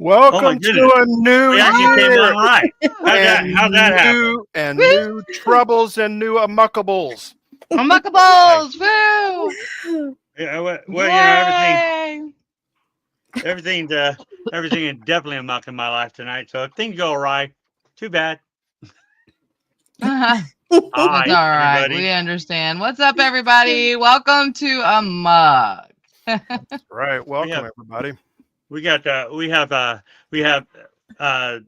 Oh my Welcome goodness. to a new We actually came year on right. and How'd that happen? new troubles and new amuckables. Like, Unmuckables! Woo! yeah, well, Yay! everything, everything is definitely a muck in my life tonight. So if things go right, too bad. It's Hi, all right. We everybody. understand. What's up, everybody? Welcome to a mug. Right. We Welcome, have, everybody. we got, we have, uh, well,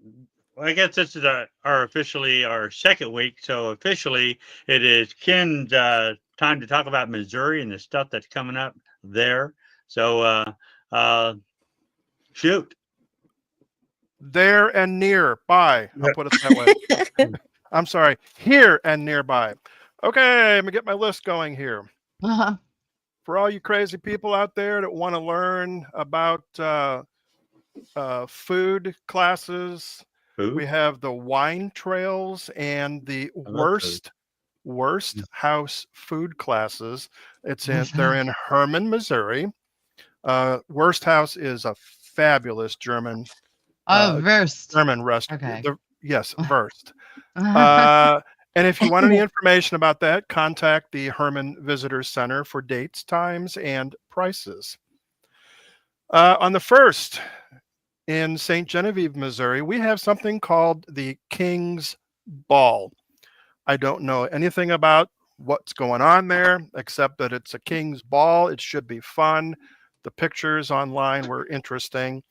I guess this is our officially our second week. So officially, it is Ken's time to talk about Missouri and the stuff that's coming up there. So uh, shoot. There and nearby. I'll put it that way. I'm sorry. Here and nearby. Okay, let me get my list going here. For all you crazy people out there that want to learn about food classes, we Food. have the wine trails and the I love food. worst house food classes. What's They're that? in Herman, Missouri. Worst House is a fabulous Oh, uh, versed. German restaurant. Okay. Yes, Wurst. Uh, and if you want any information about that, contact the Herman Visitor Center for dates, times, and prices. On the first, in St. Genevieve, Missouri, we have something called the King's Ball. I don't know anything about what's going on there, except that it's a King's Ball. It should be fun. The pictures online were interesting.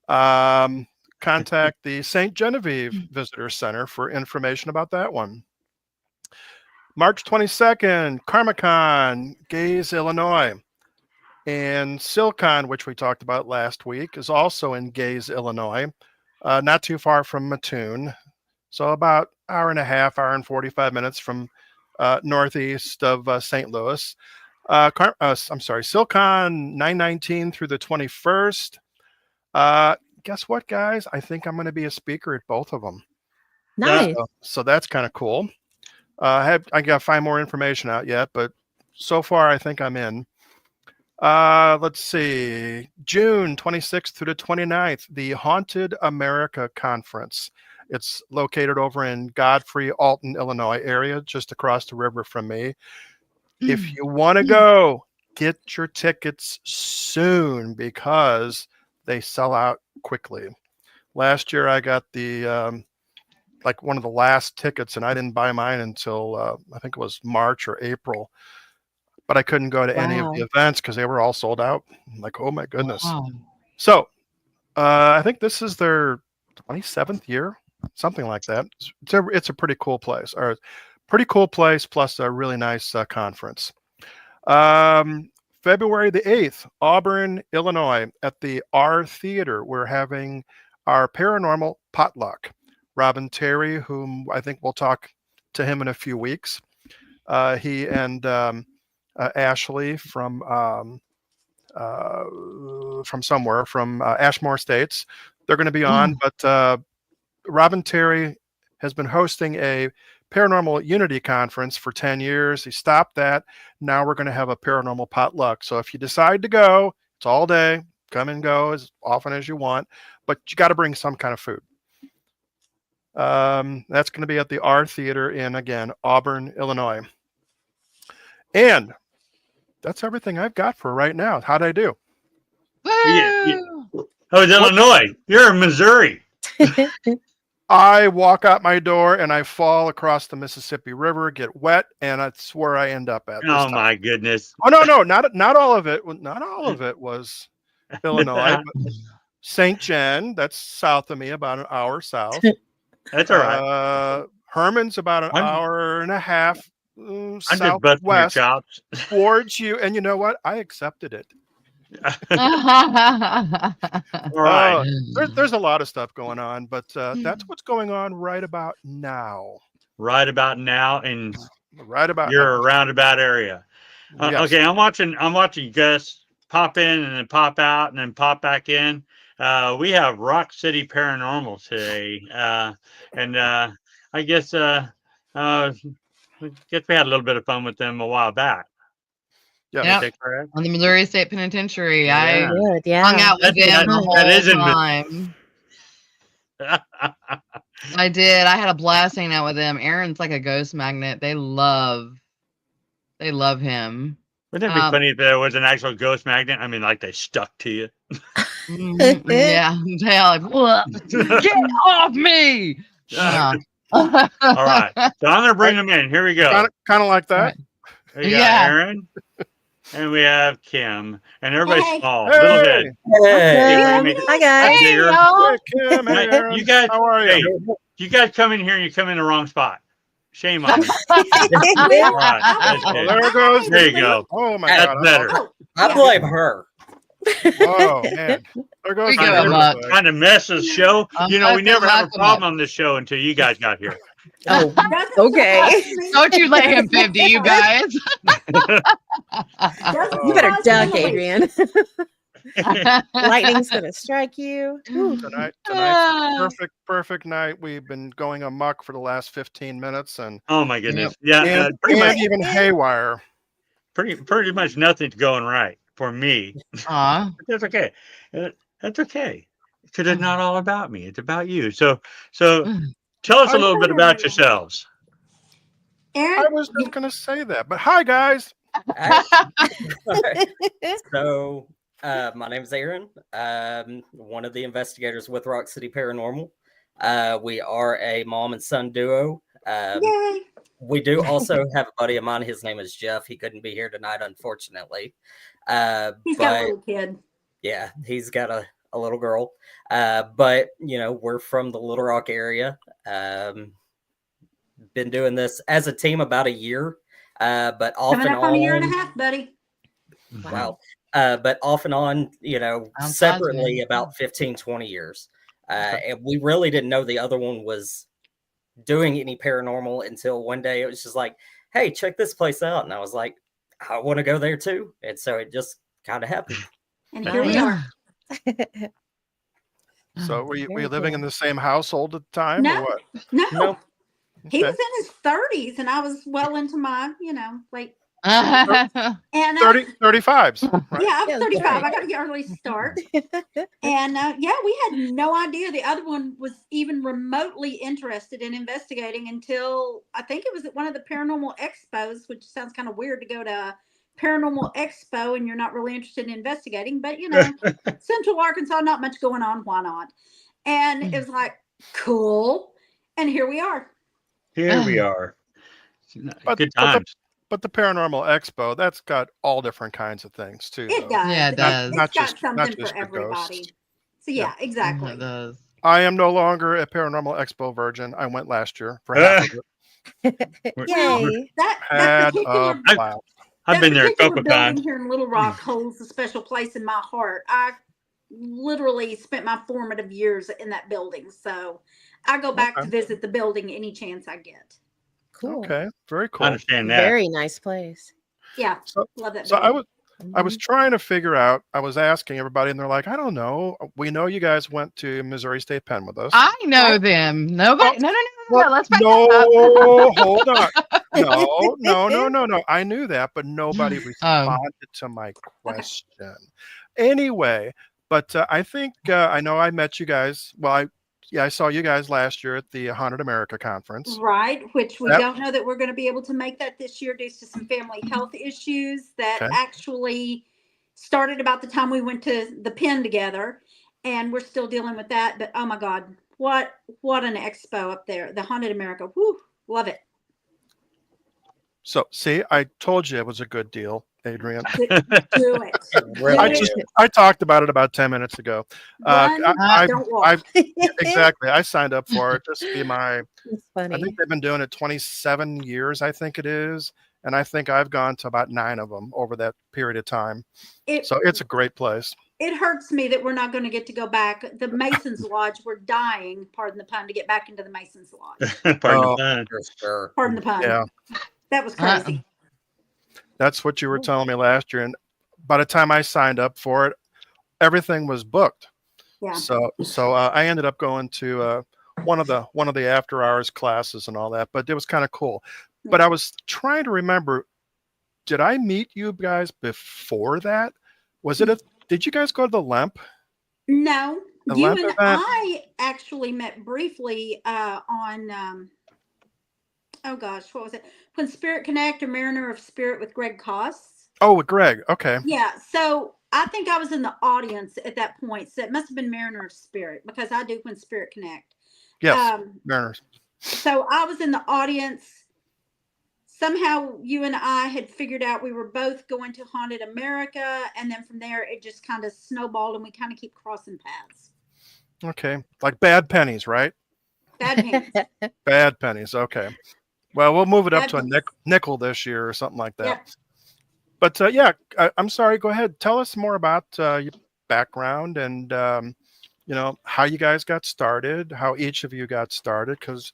Um, Contact the St. Genevieve Visitor Center for information about that one. March 22nd, Karmacon, Gaze, Illinois. And Silcon, which we talked about last week, is also in Gaze, Illinois, not too far from Mattoon. So about hour and a half, hour and 45 minutes from northeast of St. Louis. I'm sorry, Silcon 919 through the 21st. Guess what, guys? I think I'm going to be a speaker at both of them. That Nice. So that's kind of cool. I got to find more information out yet, but so far I think I'm in. Let's see, June 26th through the 29th, the Haunted America Conference. It's located over in Godfrey, Alton, Illinois area, just across the river from me. If you want to go, get your tickets soon because they sell out quickly. Last year I got the like one of the last tickets, and I didn't buy mine until I think it was March or April. But I couldn't go to any of the Wow. events because they were all sold out. I'm like, oh my goodness. Wow. So I think this is their 27th year, something like that. It's a pretty cool place, or pretty cool place, plus a really nice conference. Um, February the 8th, Auburn, Illinois, at the R Theater, we're having our paranormal potluck. Robin Terry, whom I think we'll talk to him in a few weeks. He and Ashley from somewhere from Ashmore States. They're going to be on, but Robin Terry has been hosting a paranormal unity conference for 10 years. He stopped that. Now we're going to have a paranormal potluck. So if you decide to go, it's all day. Come and go as often as you want, but you got to bring some kind of food. That's going to be at the R Theater in, again, Auburn, Illinois. And that's everything I've got for right now. How'd I do? yeah, yeah. Woo! Oh, it's What? Illinois. You're in Missouri. I walk out my door and I fall across the Mississippi River, get wet, and that's where I end up at this Oh time. my goodness. Oh no, not all of it. Not all of it was Illinois, but St. John, that's south of me, about an hour south. That's all right. Herman's about an I'm hour and a half I'm just busting your southwest chops. towards you. And you know what? I accepted it. All right. There's a lot of stuff going on, but that's what's going on right about now. Right about now, and Right about you're now. a roundabout area. Yes. Okay, I'm watching Gus pop in and then pop out and then pop back in. We have Rock City Paranormal today, and I uh, guess we had a little bit of fun with them a while back. Yeah. Yep. Take care of On the Missouri State Penitentiary. Yeah. I Good, yeah. hung out with That- them the that whole isn't- time. I did. I had a blast hanging out with them. Aaron's like a ghost magnet. They love him. Wouldn't it be funny if there was an actual ghost magnet? I mean, like they stuck to you. Yeah, they're like, "What? Get off me!" Yeah. All right. So I'm going to bring them in. Here we go. Kind of like that. Right. We got Yeah. Aaron. And we have Kim. And everybody's Hey. small. Hey. Little head. Hey. Hey, Hi, guys. Hey, bigger. y'all. Hey, Kim, hey, Hey, Aaron. you guys, How are hey, you? you guys come in here and you come in the wrong spot. Shame on you. All right. That's Oh, good. there goes. There you go. Oh my That's God. better. Oh, I yeah. blame her. Oh man. There goes. We the give Trying him neighborhood. up. trying to mess the show. I'm You know, we fucking never have a welcome problem up. on this show until you guys got here. Oh, Doesn't okay. surprise me. Don't you let him 50, you guys. Doesn't You better surprise duck, me. Adrian. Lightning's gonna strike you. Whew. Tonight's perfect night. We've been going amok for the last 15 minutes and Oh my goodness. Yeah, pretty and much even haywire. pretty much nothing's going right for me. Aw. But that's okay. That's okay. Because it's not all about me. It's about you. So tell us a little bit about yourselves. Aaron, I was just gonna say that, but hi guys. So, my name is Aaron. One of the investigators with Rock City Paranormal. We are a mom and son duo. yay. We do also have a buddy of mine. His name is Jeff. He couldn't be here tonight, unfortunately. He's got a But little kid. yeah, he's got a little girl. But we're from the Little Rock area. Been doing this as a team about a year. But off Coming and up on a year and a on. half, buddy. Wow. But off and on, Sounds separately good. about 15, 20 years. And we really didn't know the other one was doing any paranormal until one day it was just like, hey, check this place out. And I was like, I want to go there too. And so it just kind of happened. And here we are. So were you Very living in cool. the same household at the time No. or what? No, No. he Okay. was in his 30s, and I was well into my, late. Yeah. And 35s. Right? yeah, I'm Yeah, 35. right. I got to get early start. And yeah, we had no idea the other one was even remotely interested in investigating until I think it was at one of the paranormal expos, which sounds kind of weird to go to a paranormal expo and you're not really interested in investigating, but Central Arkansas, not much going on. Why not? And it was like, cool. And here we are. Here we are. Good times. But the Paranormal Expo, that's got all different kinds of things too. It though. does. Yeah, it does. It's Not got just- something not for just the everybody. ghosts. So yeah, exactly. It does. I am no longer a Paranormal Expo virgin. I went last year for half of it. Yay. That Had particular a blast. I've been there a particular couple building times. here in Little Rock holds a special place in my heart. I literally spent my formative years in that building, so I go back to visit the building any chance I get. Cool. Okay, very I cool. understand that. Very nice place. Yeah, So- love that. So building. I was trying to figure out, I was asking everybody and they're like, I don't know. We know you guys went to Missouri State Penn with us. I know them. Nobody. No. Well, Let's back that up. no, hold on. No. I knew that, but nobody responded to my question. Anyway, but I think I know I met you guys. Well, I saw you guys last year at the Haunted America conference. Right, which we Yep. don't know that we're going to be able to make that this year due to some family health issues that Okay. actually started about the time we went to the Penn together, and we're still dealing with that. But oh my God, what an expo up there, the Haunted America. Whoo, love it. So see, I told you it was a good deal, Adrian. Do it. Really? I talked about it about 10 minutes ago. Run, don't walk. Exactly. I signed up for it. Just to be my, It's I funny. think they've been doing it 27 years, I think it is. And I think I've gone to about 9 of them over that period of time. So it's a great place. It hurts me that we're not going to get to go back. The Masons Lodge, we're dying, pardon the pun, to get back into the Masons Lodge. Pardon Oh. the pun. For sure. Pardon the pun. Yeah. That was crazy. That's what you were telling me last year. And by the time I signed up for it, everything was booked. Yeah. So I ended up going to one of the after hours classes and all that, but it was kind of cool. But I was trying to remember, did I meet you guys before that? Was it did you guys go to the LEMP? No, The you LEMP and event? I actually met briefly on oh gosh, what was it? When Spirit Connect or Mariner of Spirit with Greg Koss. Oh, with Greg. Okay. Yeah, so I think I was in the audience at that point. So it must have been Mariner of Spirit because I do when Spirit Connect. Yes. Mariners. So I was in the audience. Somehow you and I had figured out we were both going to Haunted America, and then from there it just kind of snowballed, and we kind of keep crossing paths. Okay. Like bad pennies, right? Bad pennies. Bad pennies. Okay. Well, we'll move it up Bad to a pennies. nickel this year or something like that. Yeah. But yeah, I'm sorry. Go ahead. Tell us more about your background and how you guys got started, how each of you got started, because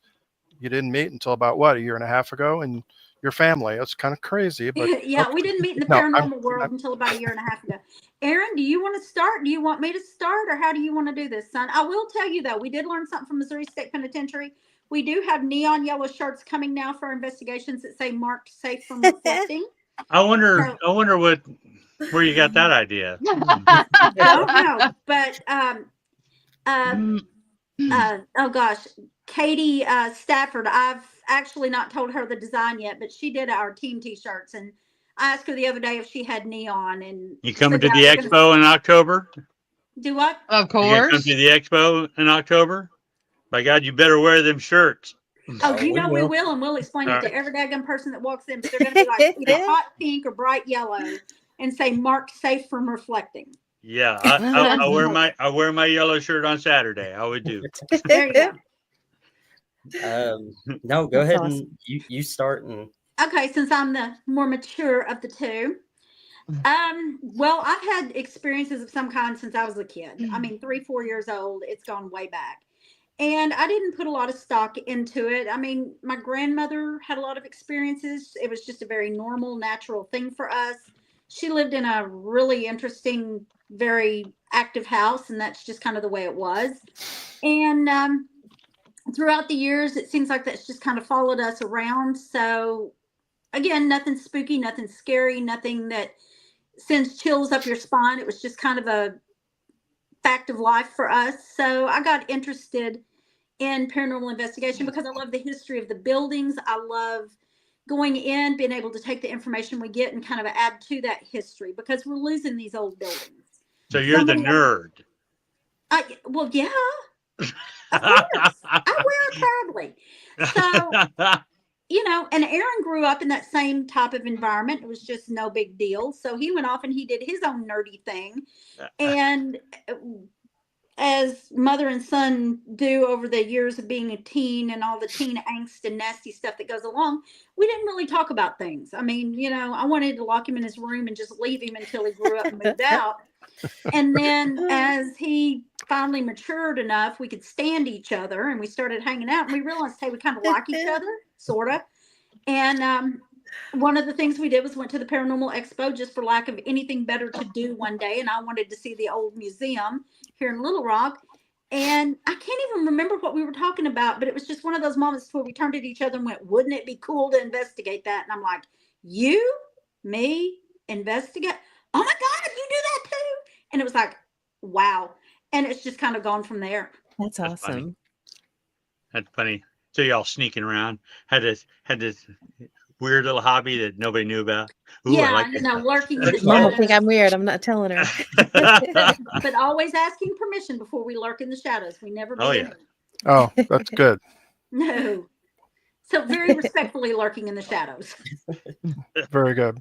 you didn't meet until about what, a year and a half ago, and your family. It's kind of crazy, but Yeah, we didn't meet in the No, paranormal world until about a year and a half ago. Aaron, do you want to start? Do you want me to start, or how do you want to do this, son? I will tell you though, we did learn something from Missouri State Penitentiary. We do have neon yellow shirts coming now for our investigations that say "marked safe from reflecting." I wonder So- where you got that idea. I don't know, but oh gosh, Katie Stafford. I've actually not told her the design yet, but she did our team T-shirts, and I asked her the other day if she had neon. And You coming said, to "Yeah, the we're gonna expo in October? do what?" Of You gonna come course. to the expo in October? By God, you better wear them shirts. Oh, we we will. will, and we'll explain it All to right. every daggone person that walks in. But they're going to be like either hot pink or bright yellow, and say "marked safe from reflecting." Yeah, That's I wear my yellow shirt on Saturday. I would do. there you go. No, go That's ahead awesome. and you start and Okay, since I'm the more mature of the two. Well, I've had experiences of some kind since I was a kid. I mean, 3-4 years old. It's gone way back. And I didn't put a lot of stock into it. I mean, my grandmother had a lot of experiences. It was just a very normal, natural thing for us. She lived in a really interesting, very active house, and that's just kind of the way it was. And throughout the years, it seems like that's just kind of followed us around. So, again, nothing spooky, nothing scary, nothing that sends chills up your spine. It was just kind of a fact of life for us. So I got interested in paranormal investigation because I love the history of the buildings. I love going in, being able to take the information we get and kind of add to that history because we're losing these old buildings. So you're the Somebody else- nerd. well, yeah, of course. I wear it proudly. So, and Aaron grew up in that same type of environment. It was just no big deal. So he went off and he did his own nerdy thing. And as mother and son do over the years of being a teen and all the teen angst and nasty stuff that goes along, we didn't really talk about things. I mean, I wanted to lock him in his room and just leave him until he grew up and moved out. And then as he finally matured enough, we could stand each other and we started hanging out and we realized, hey, we kind of like each other, sort of. And one of the things we did was went to the Paranormal Expo just for lack of anything better to do one day. And I wanted to see the old museum here in Little Rock. And I can't even remember what we were talking about, but it was just one of those moments where we turned at each other and went, wouldn't it be cool to investigate that? And I'm like, you, me, investigate? Oh my God, you do that too? And it was like, wow. And it's just kind of gone from there. That's That's funny. awesome. That's funny. So y'all sneaking around had this weird little hobby that nobody knew about. Ooh, Yeah, I like that. lurking in the Mom will shadows. think I'm weird. I'm not telling her. But always asking permission before we lurk in the shadows. We never Oh, be yeah. Oh, that's good. No. So very respectfully lurking in the shadows. Very good.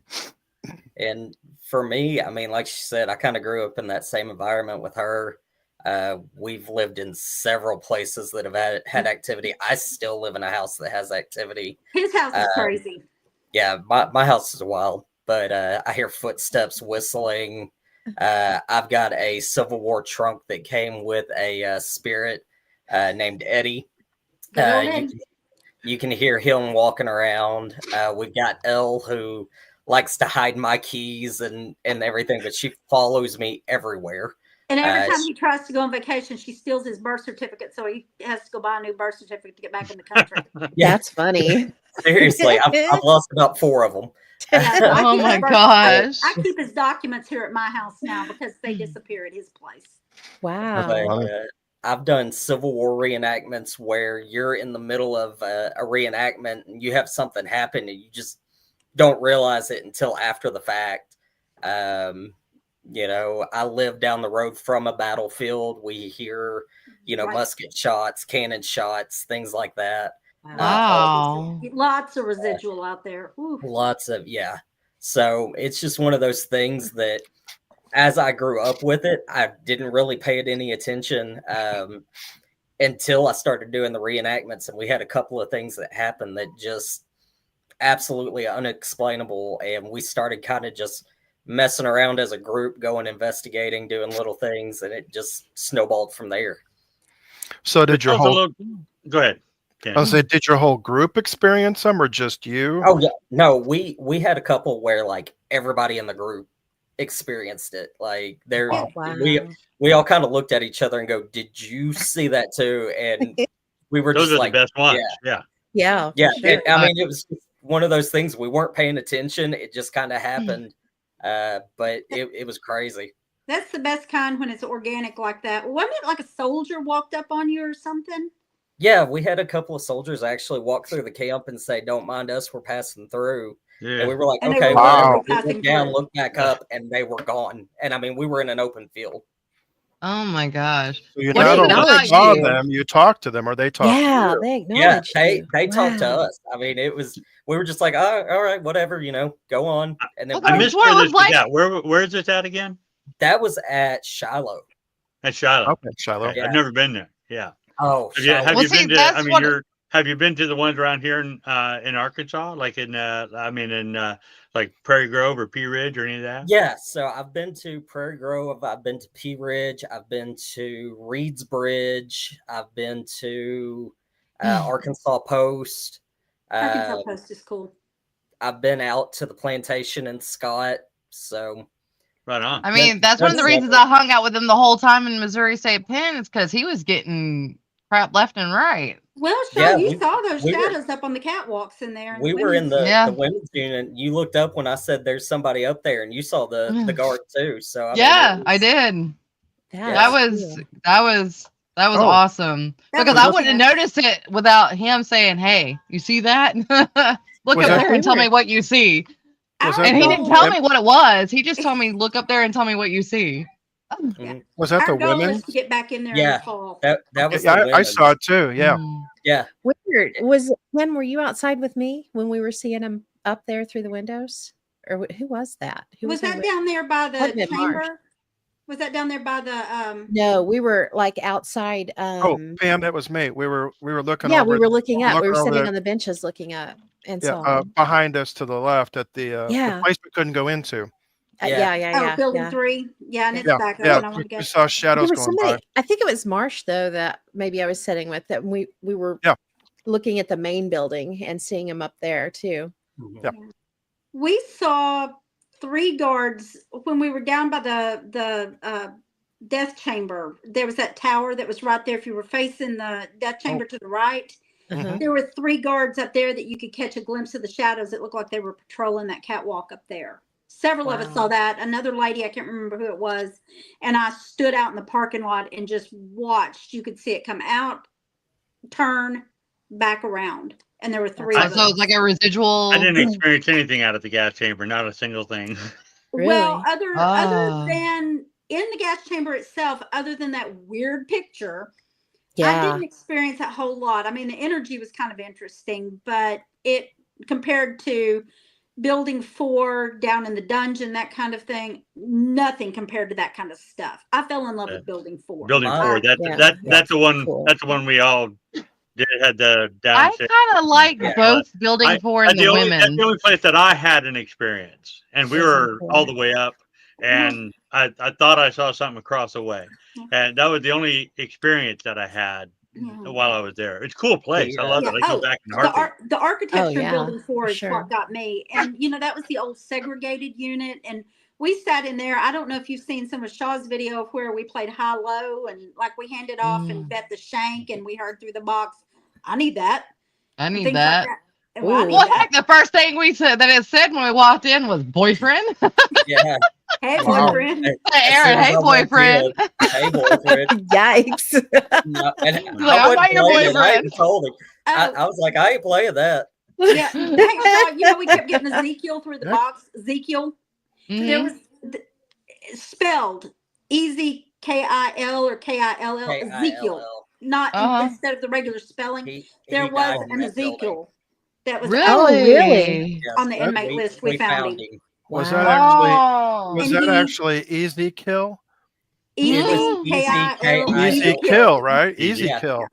And for me, I mean, like she said, I kind of grew up in that same environment with her. We've lived in several places that have had activity. I still live in a house that has activity. His house is crazy. Yeah, my house is wild, but I hear footsteps whistling. I've got a Civil War trunk that came with a spirit named Eddie. Good old Eddie. You can hear him walking around. We've got Elle who likes to hide my keys and everything, but she follows me everywhere. And every time he tries to go on vacation, she steals his birth certificate, so he has to go buy a new birth certificate to get back in the country. Yeah. That's funny. Seriously, I've lost about 4 of them. Yeah, so Oh keep my his gosh. I keep his documents here at my house now because they disappear at his place. Wow. funny. I've done Civil War reenactments where you're in the middle of a reenactment and you have something happen and you just don't realize it until after the fact. I live down the road from a battlefield. We hear, Right. musket shots, cannon shots, things like that. Wow. Lots of residual out there. Ooh. Lots of, yeah. So it's just one of those things that as I grew up with it, I didn't really pay it any attention until I started doing the reenactments. And we had a couple of things that happened that just absolutely unexplainable. And we started kind of just messing around as a group, going investigating, doing little things, and it just snowballed from there. So did your whole Go ahead. I was say, did your whole group experience them or just you? Oh yeah, no, we had a couple where like everybody in the group experienced it. Like there, Wow. we all kind of looked at each other and go, "Did you see that too?" And we were Those just are like, the best ones. Yeah, Yeah. yeah. for sure. I mean, it was one of those things we weren't paying attention. It just kind of happened, but it was crazy. That's the best kind when it's organic like that. Wasn't it like a soldier walked up on you or something? Yeah, we had a couple of soldiers actually walk through the camp and say, "Don't mind us, we're passing through." Yeah. And we were like, And they "Okay, were whatever." literally We passing looked down, through. looked back up, and they were gone. And I mean, we were in an open field. Oh my gosh. So you What not is it only about saw you? them, you talked to them, or they talked to Yeah, you. they Yeah, acknowledged they you. talked to Wow. us. I mean, we were just like, "Oh, all right, whatever, go on." And then Well, I that's missed what where it this was was like. at. Where is this at again? that was at Shiloh. At Shiloh. Okay, Shiloh. Okay, Yeah. I've never been there. Yeah. Oh, Have you Shiloh. Well, been see, to? that's what Have you been to the ones around here in Arkansas, like in like Prairie Grove or Pea Ridge or any of that? Yeah, so I've been to Prairie Grove, I've been to Pea Ridge, I've been to Reed's Bridge, I've been to Arkansas Post. Arkansas Uh, Post is cool. I've been out to the plantation in Scott. So Right on. I mean, that's one of the reasons I hung out with him the whole time in Missouri State Pen is because he was getting crap left and right. Well, Sean, Yeah, you saw those we were- shadows up on the catwalks in there. we were in Yeah. the women's unit. You looked up when I said there's somebody up there, and you saw the guard too. So I Yeah, mean, I did. Yeah. That was Oh. awesome. That Because was I wouldn't have noticed it without him saying, "Hey, you see that? Look Was up that- there and tell me what you see." Was Our that And he the didn't tell wom- me what it was. He just told me, "Look up there and tell me what you see." mhm. Was that the Our goal women? is to get back in there in Yeah. the fall. that was Yeah, the I women. saw it too. Yeah. Mm. Yeah, Weird. Were you outside with me when we were seeing him up there through the windows? Or who was that? Who Was that on down there by Had to the be March. chamber? Was that down there by the No, we were like outside. Oh, Pam, that was me. We were looking Yeah, over. we were looking up. We were looking over sitting there. on the benches looking up and Yeah, saw him. behind us to the left at the Yeah. place we couldn't go into. Yeah. building 3? Yeah, and it's Yeah, back yeah. open. I want to We go. saw shadows There was going by. somebody. I think it was Marsh though that maybe I was sitting with that we were Yeah. looking at the main building and seeing him up there too. Yeah. We saw 3 guards when we were down by the death chamber. There was that tower that was right there. If you were facing the death chamber to the right, Uh-huh. there were 3 guards up there that you could catch a glimpse of the shadows. It looked like they were patrolling that catwalk up there. Several of us Wow. saw that. Another lady, I can't remember who it was, and I stood out in the parking lot and just watched. You could see it come out, turn, back around, and there were 3 Oh, of so them. it's like a residual. I didn't experience anything out of the gas chamber, not a single thing. Well, Really? other Ah. than in the gas chamber itself, other than that weird picture, I Yeah. didn't experience a whole lot. I mean, the energy was kind of interesting, but it compared to building 4 down in the dungeon, that kind of thing, nothing compared to that kind of stuff. I fell in love with building 4. Building Wow. 4. Yeah. That's the one. Cool. That's the one we all did. Had the I downstairs. kind of like Yeah. both building I- 4 That's and the the only. That's women. the only place that I had an experience, and we Building were 4. all the way up, and I thought I saw something across the way, and that was the only experience that I had while I was there. It's a cool place. I love it. I go back in a heartbeat. The architecture Oh, yeah, in building 4 for is sure. what got me. And that was the old segregated unit. And we sat in there. I don't know if you've seen some of Shaw's video of where we played high-low and like we handed off and bet the shank and we heard through the box, I need that. I and need things that. like that. And well, I Ooh. need Well, that. heck, the first thing we said that it said when we walked in was boyfriend. Yeah. Hey, Wow. boyfriend. As Aaron, soon as hey, I walked boyfriend. in, hey, boyfriend. Yikes. No, and He's like, I I'm wasn't not your playing it. I boyfriend. even told him. I Oh, was like, I ain't playing that. yeah. Hey, Shaw, you know, we kept getting Ezekiel through the box. Ezekiel. There Mhm. was spelled Ezkil or Kill. Ezekiel, Kill. not Uh-huh. instead of the regular spelling. He There died was in an that building. Ezekiel that was Oh, really? Really? Yes, on the but inmate list. We found him. him. Was Wow. that actually Oh. was And that he- actually easy kill? It was Ezkil. Easy Kill. kill, right? Easy. Easy Yeah. kill.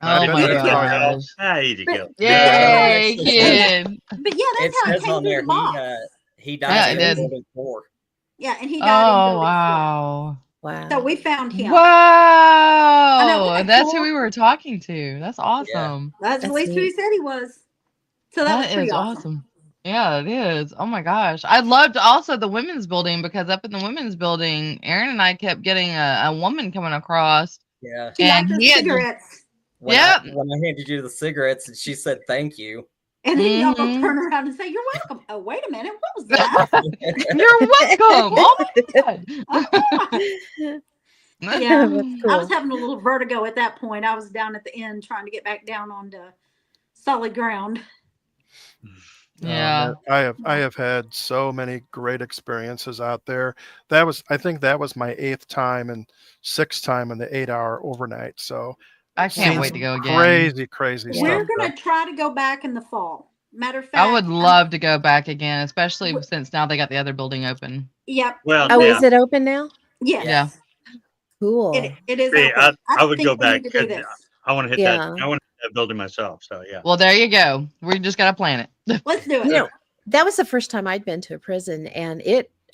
Oh I bet my that's Easy how kill. gosh. Easy But- kill. Yay, actually kid. But yeah, It that's how it says came on through there the box. he Yeah, died it in did. building 4. Yeah, and he died in Oh, building 4. wow. Wow. So we found him. Wow. isn't that That's who cool? we were talking to. That's awesome. That's at That's least who he neat. said he was. So that was That pretty is awesome. Yeah, it is. Oh my gosh. I loved also the women's building because up in the women's building, Aaron and I kept getting a woman coming across. Yeah. She And liked her he had- cigarettes. When Yep. I handed you the cigarettes and she said thank you. And then y'all Mhm. turn around and say, "You're welcome." Oh, wait a minute. What was that? You're welcome. Oh my god. Oh, yeah. That's I was cool. having a little vertigo at that point. I was down at the end trying to get back down onto solid ground. Yeah. I have had so many great experiences out there. I think that was my 8th time and 6th time in the 8-hour overnight. So I can't seen wait some to go again. crazy Yeah. stuff. We're gonna try to go back in the fall. Matter of fact, I would love to go back again, especially since now they got the other building open. Yep. Well, Oh, yeah. is it open now? Yes. Yeah. Cool. It is See, open. I would think go we back need to do 'cause this. I want to hit Yeah. that. I want to hit that building myself. So yeah. Well, there you go. We just got to plan it. Let's do it. You know, that was the first time I'd been to a prison, and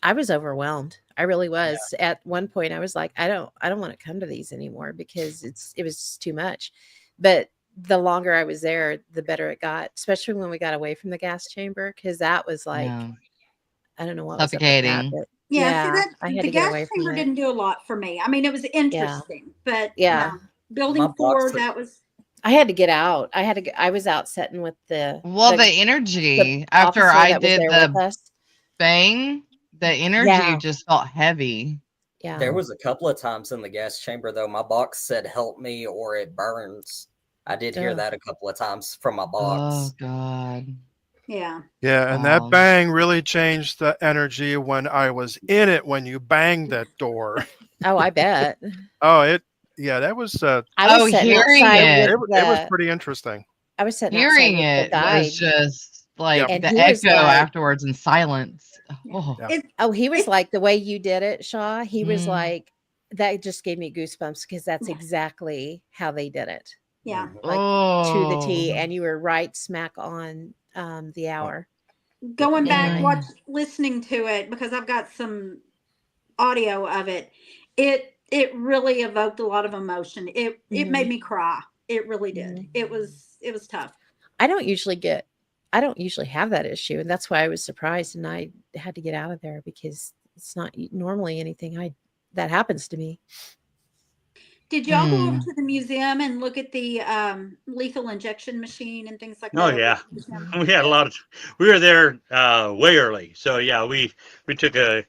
I was overwhelmed. I really was. At one point I was like, I don't want to come to these anymore because it was too much. But the longer I was there, the better it got, especially when we got away from the gas chamber, because that was like, Yeah. I don't know what was up with that, Suffocating. but Yeah, see that I had the to get gas away from chamber it. didn't do a lot for me. I mean, it was interesting, but Yeah. no. Building My 4, box- that was I had to get out. I was out sitting with Well, the energy after officer I that was did there with the us. bang, the energy Yeah. just felt heavy. Yeah. There was a couple of times in the gas chamber though. My box said "help me" or "it burns." I did hear Ugh. that a couple of times from my Oh box. God. yeah. Yeah, and Wow. that bang really changed the energy when I was in it when you banged that door. Oh, I bet. That was I was sitting hearing outside it. with it was the pretty interesting. I was sitting Hearing outside with it the guide. was just like And the he was echo like- afterwards and silence. Oh. Yeah. It, Oh, he was like the way you did it, Shaw. He was Mm. like, that just gave me goosebumps because that's exactly how they did it, yeah. like to the T. Oh. And you were right smack on the hour. Going back, Mm. listening to it because I've got some audio of it. It really evoked a lot of emotion. It made me cry. It really did. Mhm. It was tough. I don't usually have that issue, and that's why I was surprised, and I had to get out of there because it's not normally anything that happens to me. Did y'all go over Hmm. to the museum and look at the lethal injection machine and things like Oh, that? yeah. museum? We had a lot of. We were there way early, so yeah, we took a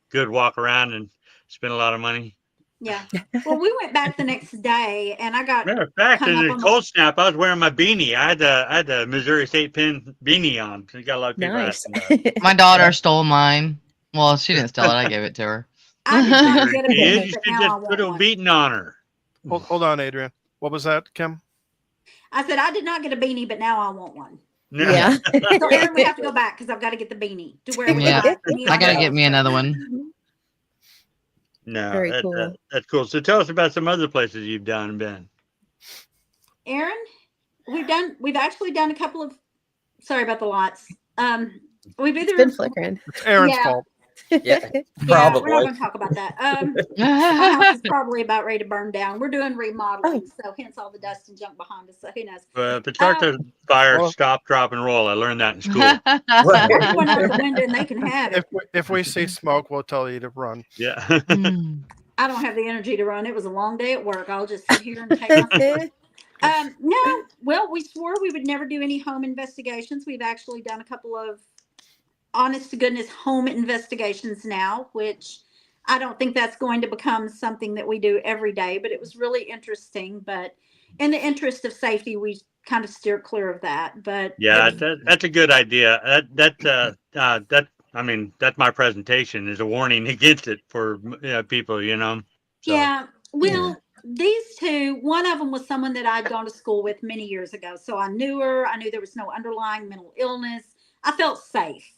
good walk around and spent a lot of money. Yeah. Well, we went back the next day, and I got Matter of fact, hung in up the on the- cold snap, I was wearing my beanie. I had the Missouri State pin beanie on. So you got a lot of people Nice. asking about it. My daughter stole mine. Well, she didn't steal it. I gave it to her. I did not get a Kid, beanie, you but should now I just put want a one. beating on her. Hold on, Adrian. What was that, Kim? I said I did not get a beanie, but now I want one. Yeah. So Aaron, we have to go back because I've got to get the beanie to wear with Yeah. my beanie I on gotta now. get me another one. No, Very cool. that's cool. So tell us about some other places you've done and been. Aaron, we've actually done a couple of. Sorry about the lights. We've either It's been flickering. It's Aaron's Yeah. fault. Yeah, Yeah, we're probably. not going to talk about that. My house is probably about ready to burn down. We're doing remodeling, so hence all the dust and junk behind us. So who knows? If it starts a fire, Well- stop, drop, and roll. I learned that in school. There's one out the window, and they can have it. If we see smoke, we'll tell you to run. Yeah. Hmm. I don't have the energy to run. It was a long day at work. I'll just sit here and take my. No, well, we swore we would never do any home investigations. We've actually done a couple of honest to goodness home investigations now, which I don't think that's going to become something that we do every day, but it was really interesting. But in the interest of safety, we kind of steer clear of that. But Yeah, that's a good idea. That I mean, that's my presentation is a warning against it for people, So yeah, well, these two, one of them was someone that I'd gone to school with many years ago. So I knew her. I knew there was no underlying mental illness. I felt safe.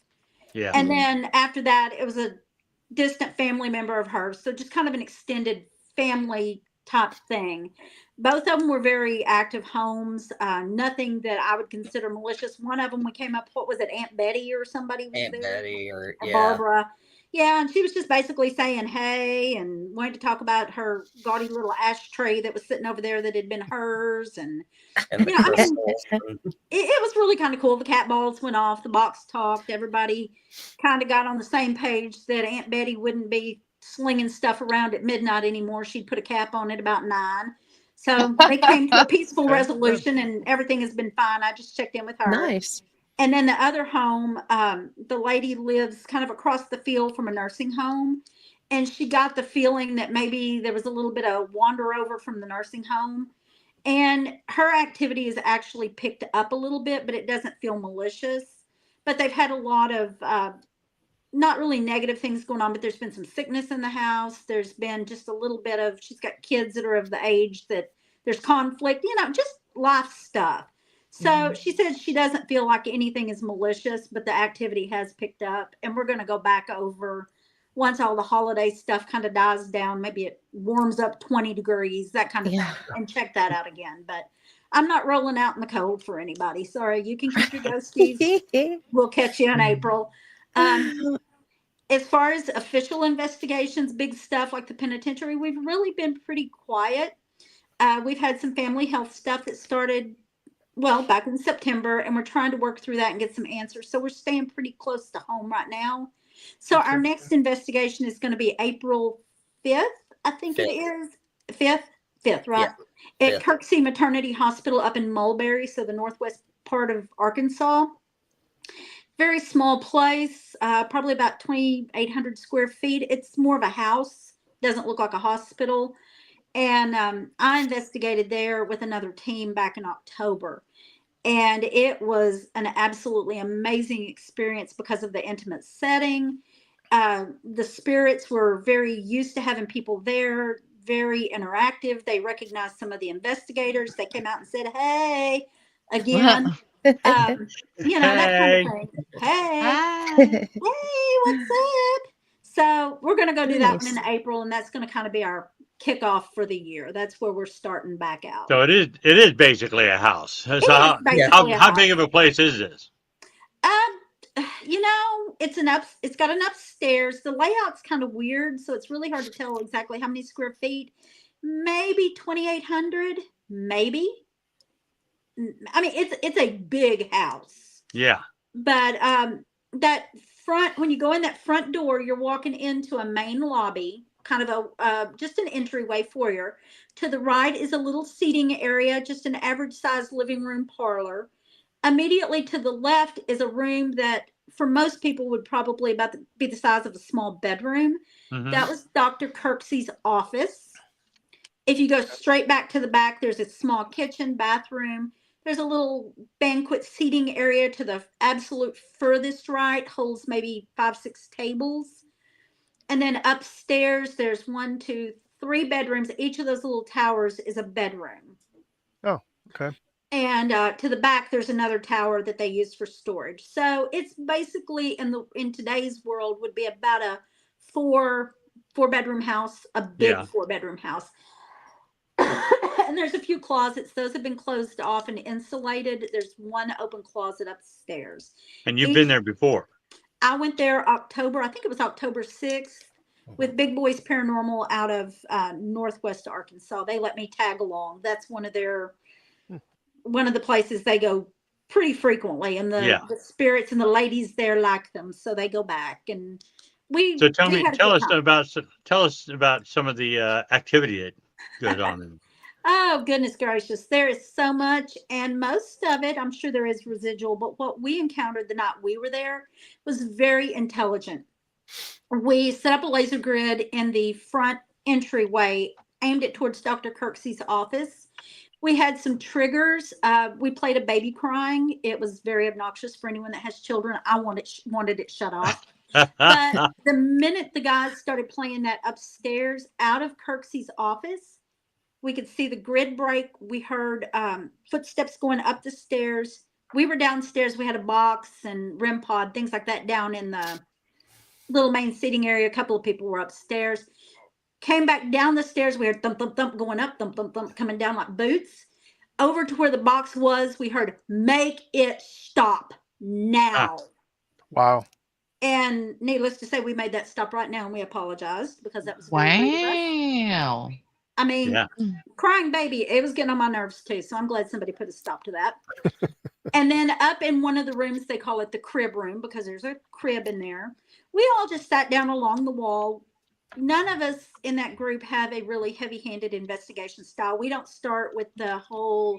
yeah, And then after that, it was a distant family member of hers. So just kind of an extended family type thing. Both of them were very active homes. Nothing that I would consider malicious. One of them, we came up, what was it, Aunt Betty or somebody was Aunt there? Betty or Barbara. Yeah, and she was just basically saying hey and wanted to talk about her gaudy little ashtray that was sitting over there that had been hers. And, and the I mean, crystals. it was really kind of cool. The cat balls went off, the box talked, everybody kind of got on the same page that Aunt Betty wouldn't be slinging stuff around at midnight anymore. She'd put a cap on it about 9. So they came to a peaceful resolution and everything has been fine. I just checked in with her. Nice. And then the other home, the lady lives kind of across the field from a nursing home. And she got the feeling that maybe there was a little bit of wander over from the nursing home. And her activity is actually picked up a little bit, but it doesn't feel malicious. But they've had a lot of not really negative things going on, but there's been some sickness in the house. There's been just a little bit of, she's got kids that are of the age that there's conflict, just life stuff. So she said she doesn't feel like anything is malicious, but the activity has picked up. And we're going to go back over once all the holiday stuff kind of dies down. Maybe it warms up 20 degrees, that kind of thing, and check that out again. But I'm not rolling out in the cold for anybody. Sorry, you can keep your ghosties. We'll catch you in April. As far as official investigations, big stuff like the penitentiary, we've really been pretty quiet. We've had some family health stuff that started back in September, and we're trying to work through that and get some answers. So we're staying pretty close to home right now. So our next investigation is going to be April 5th, I think it is. 5th, right? Yeah, at Kirksey Maternity Hospital up in Mulberry, so the northwest part of Arkansas. Very small place, probably about 2,800 square feet. It's more of a house, doesn't look like a hospital. And I investigated there with another team back in October. And it was an absolutely amazing experience because of the intimate setting. The spirits were very used to having people there, very interactive. They recognized some of the investigators. They came out and said, hey, again. That kind of thing. Hey, what's up? So we're going to go do that one in April, and that's going to kind of be our kickoff for the year. That's where we're starting back out. So it is basically a house. So how big of a place is this? It's got an upstairs. The layout's kind of weird, so it's really hard to tell exactly how many square feet. Maybe 2,800, maybe. I mean, it's a big house. Yeah. But that front, when you go in that front door, you're walking into a main lobby, kind of just an entryway foyer. To the right is a little seating area, just an average sized living room parlor. Immediately to the left is a room that for most people would probably be the size of a small bedroom. Mm-hmm. That was Dr. Kirksey's office. If you go straight back to the back, there's a small kitchen, bathroom. There's a little banquet seating area to the absolute furthest right, holds maybe 5-6 tables. And then upstairs, there's 1, 2, 3 bedrooms. Each of those little towers is a bedroom. Oh, okay. And to the back, there's another tower that they use for storage. So it's basically in today's world would be about a 4-bedroom house, a big 4-bedroom house. And there's a few closets. Those have been closed off and insulated. There's one open closet upstairs. And you've been there before? I went there October 6th with Big Boys Paranormal out of Northwest Arkansas. They let me tag along. That's one of the places they go pretty frequently. And the spirits and the ladies there like them. So they go back. And tell us about some of the activity that goes on. Oh, goodness gracious. There is so much, and most of it, I'm sure there is residual, but what we encountered the night we were there was very intelligent. We set up a laser grid in the front entryway, aimed it towards Dr. Kirksey's office. We had some triggers. We played a baby crying. It was very obnoxious for anyone that has children. I wanted it shut off. But the minute the guys started playing that upstairs out of Kirksey's office, we could see the grid break. We heard footsteps going up the stairs. We were downstairs. We had a box and REM pod, things like that down in the little main seating area. A couple of people were upstairs. Came back down the stairs. We heard thump, thump, thump going up, thump, thump, thump coming down like boots. Over to where the box was, we heard, "Make it stop now." Wow. And needless to say, we made that stop right now, and we apologized because that was very rude of us. Wow. I mean, Yeah. crying baby, it was getting on my nerves too. So I'm glad somebody put a stop to that. And then up in one of the rooms, they call it the crib room because there's a crib in there. We all just sat down along the wall. None of us in that group have a really heavy-handed investigation style. We don't start with the whole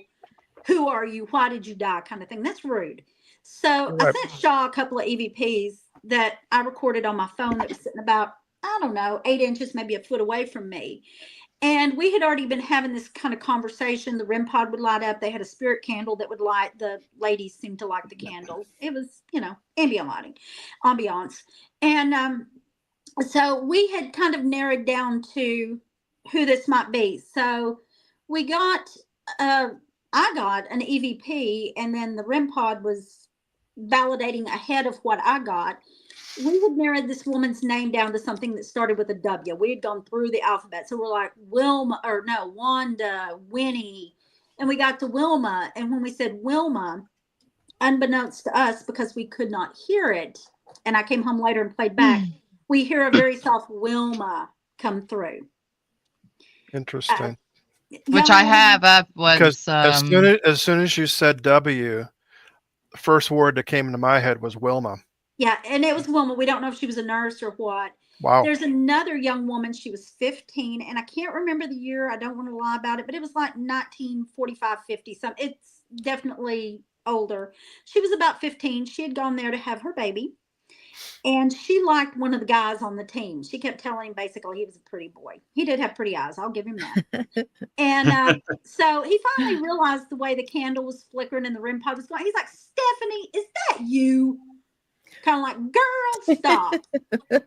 "who are you, why did you die" kind of thing. That's rude. So I Right. sent Shaw a couple of EVPs that I recorded on my phone that was sitting about, I don't know, 8 inches, maybe a foot away from me. And we had already been having this kind of conversation. The REM pod would light up. They had a spirit candle that would light. The ladies seemed to like the candle. It was, ambient lighting, ambiance. And so we had kind of narrowed down to who this might be. So we got, I got an EVP, and then the REM pod was validating ahead of what I got. We had narrowed this woman's name down to something that started with a W. We had gone through the alphabet. So we're like Wanda, Winnie. And we got to Wilma. And when we said Wilma, unbeknownst to us, because we could not hear it, and I came home later and played back, we hear a very soft Wilma come through. Interesting. Which I have up was Because as soon as you said W, the first word that came into my head was Wilma. Yeah, and it was Wilma. We don't know if she was a nurse or what. Wow. There's another young woman. She was 15, and I can't remember the year. I don't want to lie about it, but it was like 1945, 50 something. It's definitely older. She was about 15. She had gone there to have her baby, and she liked one of the guys on the team. She kept telling him basically he was a pretty boy. He did have pretty eyes. I'll give him that. And so he finally realized the way the candle was flickering and the REM pod was going. He's like, "Stephanie, is that you?" Kind of like, "Girl, stop."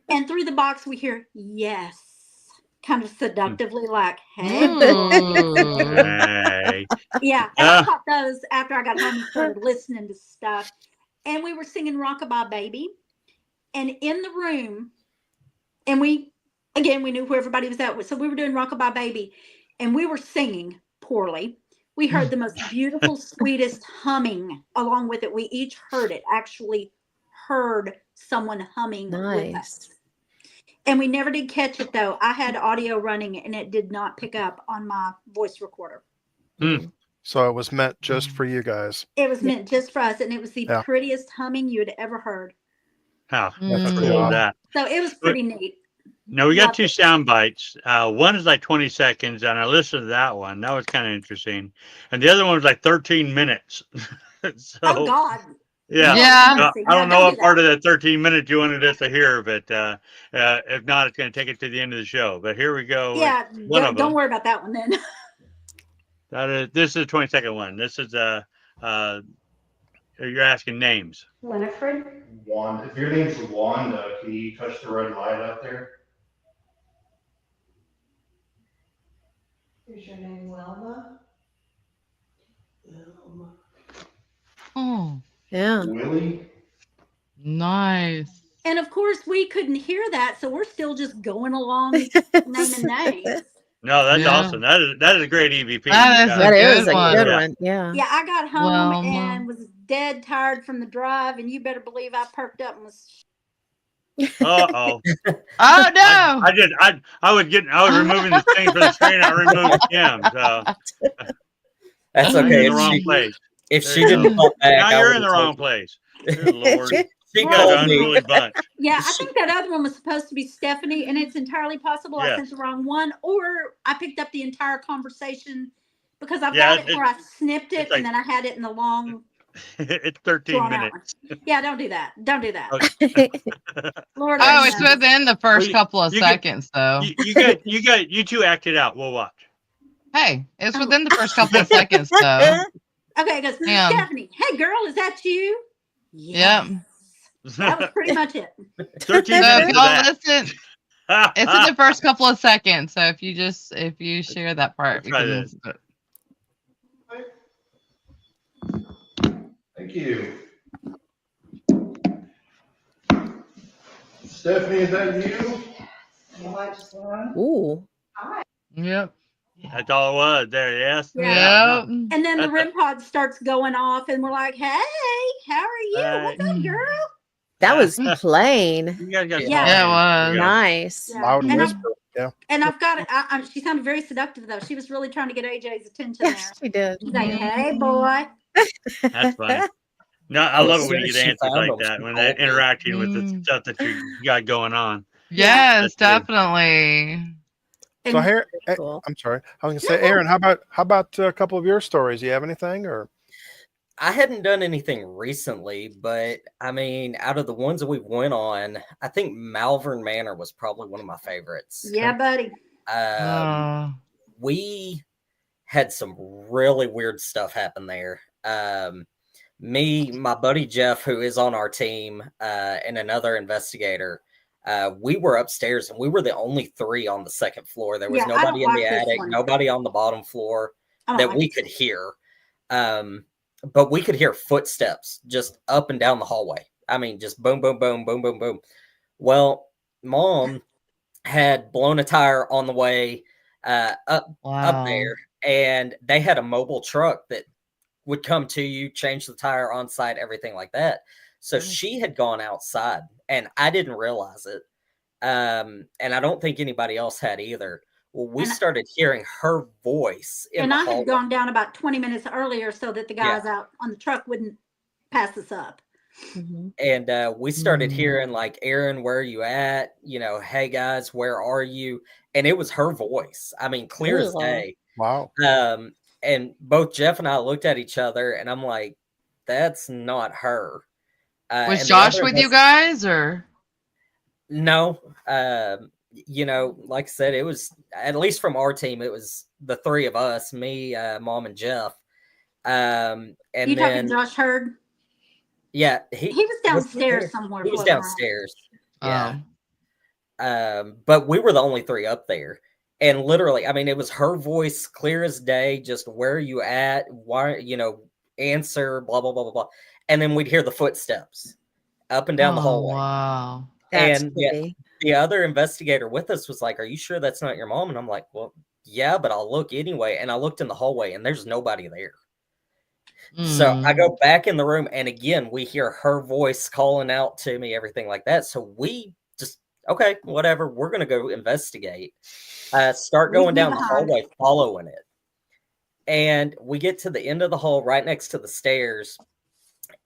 And through the box, we hear, "Yes," kind of seductively, like, "Hey." Hey. Yeah. And I caught those after I got home and started listening to stuff. And we were singing Rockabye Baby. And in the room, and we knew where everybody was at. So we were doing Rockabye Baby, and we were singing poorly. We heard the most beautiful, sweetest humming along with it. We each heard it, actually heard someone humming with us. And we never did catch it, though. I had audio running, and it did not pick up on my voice recorder. So it was meant just for you guys. It was meant just for us, and it was the prettiest humming you had ever heard. How That's cool is that? So it was pretty neat. No, we got two sound bites. One is like 20 seconds, and I listened to that one. That was kind of interesting. And the other one was like 13 minutes. So, oh, God. Yeah. Yeah. I don't know what part of that 13 minutes you wanted us to hear, but if not, it's going to take it to the end of the show. But here we go. Yeah, don't worry about that one then. This is a 20-second one. This is you're asking names. Winifred. Wanda. If your name's Wanda, can you touch the red light out there? Is your name Wilma? Wilma. Oh, Yeah. Willie? nice. And of course, we couldn't hear that, so we're still just going along naming names. No, that's awesome. That is a great EVP. That is a good Yeah. one. Yeah. Yeah, I got home Well, and was dead tired from the drive, and you better believe I perked up and was. Oh no. I was removing the thing from the screen. I removed Kim. So That's I'm okay. in the wrong place. If There she you didn't pop back, Now I you're would've in the wrong told you. place. Good Lord. She What called an me. unruly bunch. Yeah, I think that other one was supposed to be Stephanie, and it's entirely possible I Yes. sent the wrong one, or I picked up the entire conversation because I've Yeah, got it where I snipped it like, and then I had it in the long it's 13 drawn out one. minutes. Yeah, don't do that. Don't do that. Okay. Lord, Oh, only it's knows. within the first couple of you get- seconds, though. You two act it out. We'll watch. Hey, it's Oh. within the first couple of seconds, though. Okay, it goes, Damn. Stephanie, hey girl, is that you? Yep. That was pretty much it. 13 So minutes if of y'all that. listen, it's in the first couple of seconds. So if you share that part, we Try can this. listen to it. Thank you. Stephanie, is that you? Ooh. Yep. That's all it was. There, yes. Yeah. Yep. And then the That's REM pod starts going off, and we're like, "Hey, how are you? What's up, girl?" That was plain. You guys got Yeah. Yeah, it small hands. There you go. Nice. Yeah. Loud And I've, whisper. Yeah. and I've got it. She sounded very seductive though. She was really trying to get AJ's attention there. Yes, she did. She's like, "Hey, boy." That's funny. No, I love As it when soon you as get she answers found like them, that she when they're called me. interacting with the stuff that you got going on. Yeah. Yes, That's good. definitely. So And here, Cool. I'm sorry. I was gonna say, Aaron, how about a couple of your stories? You have anything or? I hadn't done anything recently, but I mean, out of the ones that we went on, I think Malvern Manor was probably one of my favorites. yeah, buddy. Oh. We had some really weird stuff happen there. Me, my buddy Jeff, who is on our team, and another investigator, we were upstairs and we were the only three on the second floor. There was Yeah, I don't nobody in the like this attic, one. nobody on the bottom floor I don't that like we it. could hear. But we could hear footsteps just up and down the hallway. I mean, just boom, boom, boom, boom, boom, boom. Well, Mom had blown a tire on the way up Wow. there, and they had a mobile truck that would come to you, change the tire on site, everything like that. So she had gone outside, and I didn't realize it. And I don't think anybody else had either. Well, we And- started hearing her voice in And the I hallway. had gone down about 20 minutes earlier so that the guys out on the truck wouldn't pass us up. Mhm. And we started Mm. hearing like, Aaron, where are you at? You know, hey guys, where are you? And it was her voice. I mean, clear as Cool. day. Wow. And both Jeff and I looked at each other, and I'm like, that's not her. Was and the Josh other with you invest- guys or? No. You know, like I said, it was, at least from our team, it was the three of us, me, Mom, and Jeff. And You then, talking Josh Hurd? yeah, He was downstairs there? somewhere. He was floating around. downstairs. Yeah. Oh. But we were the only three up there. And literally, I mean, it was her voice, clear as day, just where are you at? Why, you know, answer, blah, blah, blah, blah, blah. And then we'd hear the footsteps up and down the Oh, hallway. wow. That's And creepy. the other investigator with us was like, are you sure that's not your mom? And I'm like, well, yeah, but I'll look anyway. And I looked in the hallway and there's nobody there. So I Mm. go back in the room, and again, we hear her voice calling out to me, everything like that. So we just, okay, whatever, we're going to go investigate. Start Leave going me down the behind. hallway, following it. And we get to the end of the hall, right next to the stairs.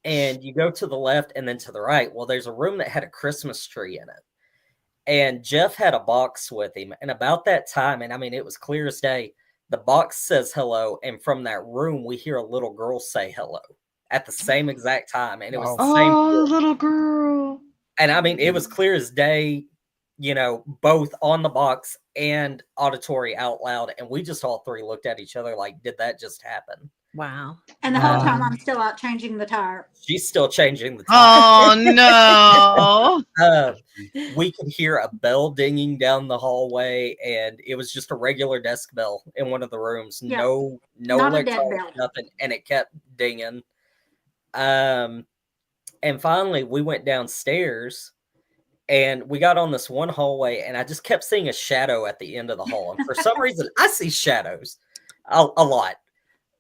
And you go to the left and then to the right. Well, there's a room that had a Christmas tree in it. And Jeff had a box with him. And about that time, and I mean, it was clear as day, the box says hello. And from that room, we hear a little girl say hello at the same exact time. And it was the same. Oh, little girl. And I mean, it was clear as day, you know, both on the box and auditory out loud. And we just all three looked at each other like, did that just happen? Wow. And the whole time I'm still out changing the tire. She's still changing the time. Oh, no. We could hear a bell dinging down the hallway, and it was just a regular desk bell in one of the rooms. Yeah. No Not a dead electronics, bell. nothing, and it kept dinging. And finally, we went downstairs, and we got on this one hallway, and I just kept seeing a shadow at the end of the hall. And for some reason, I see shadows a lot.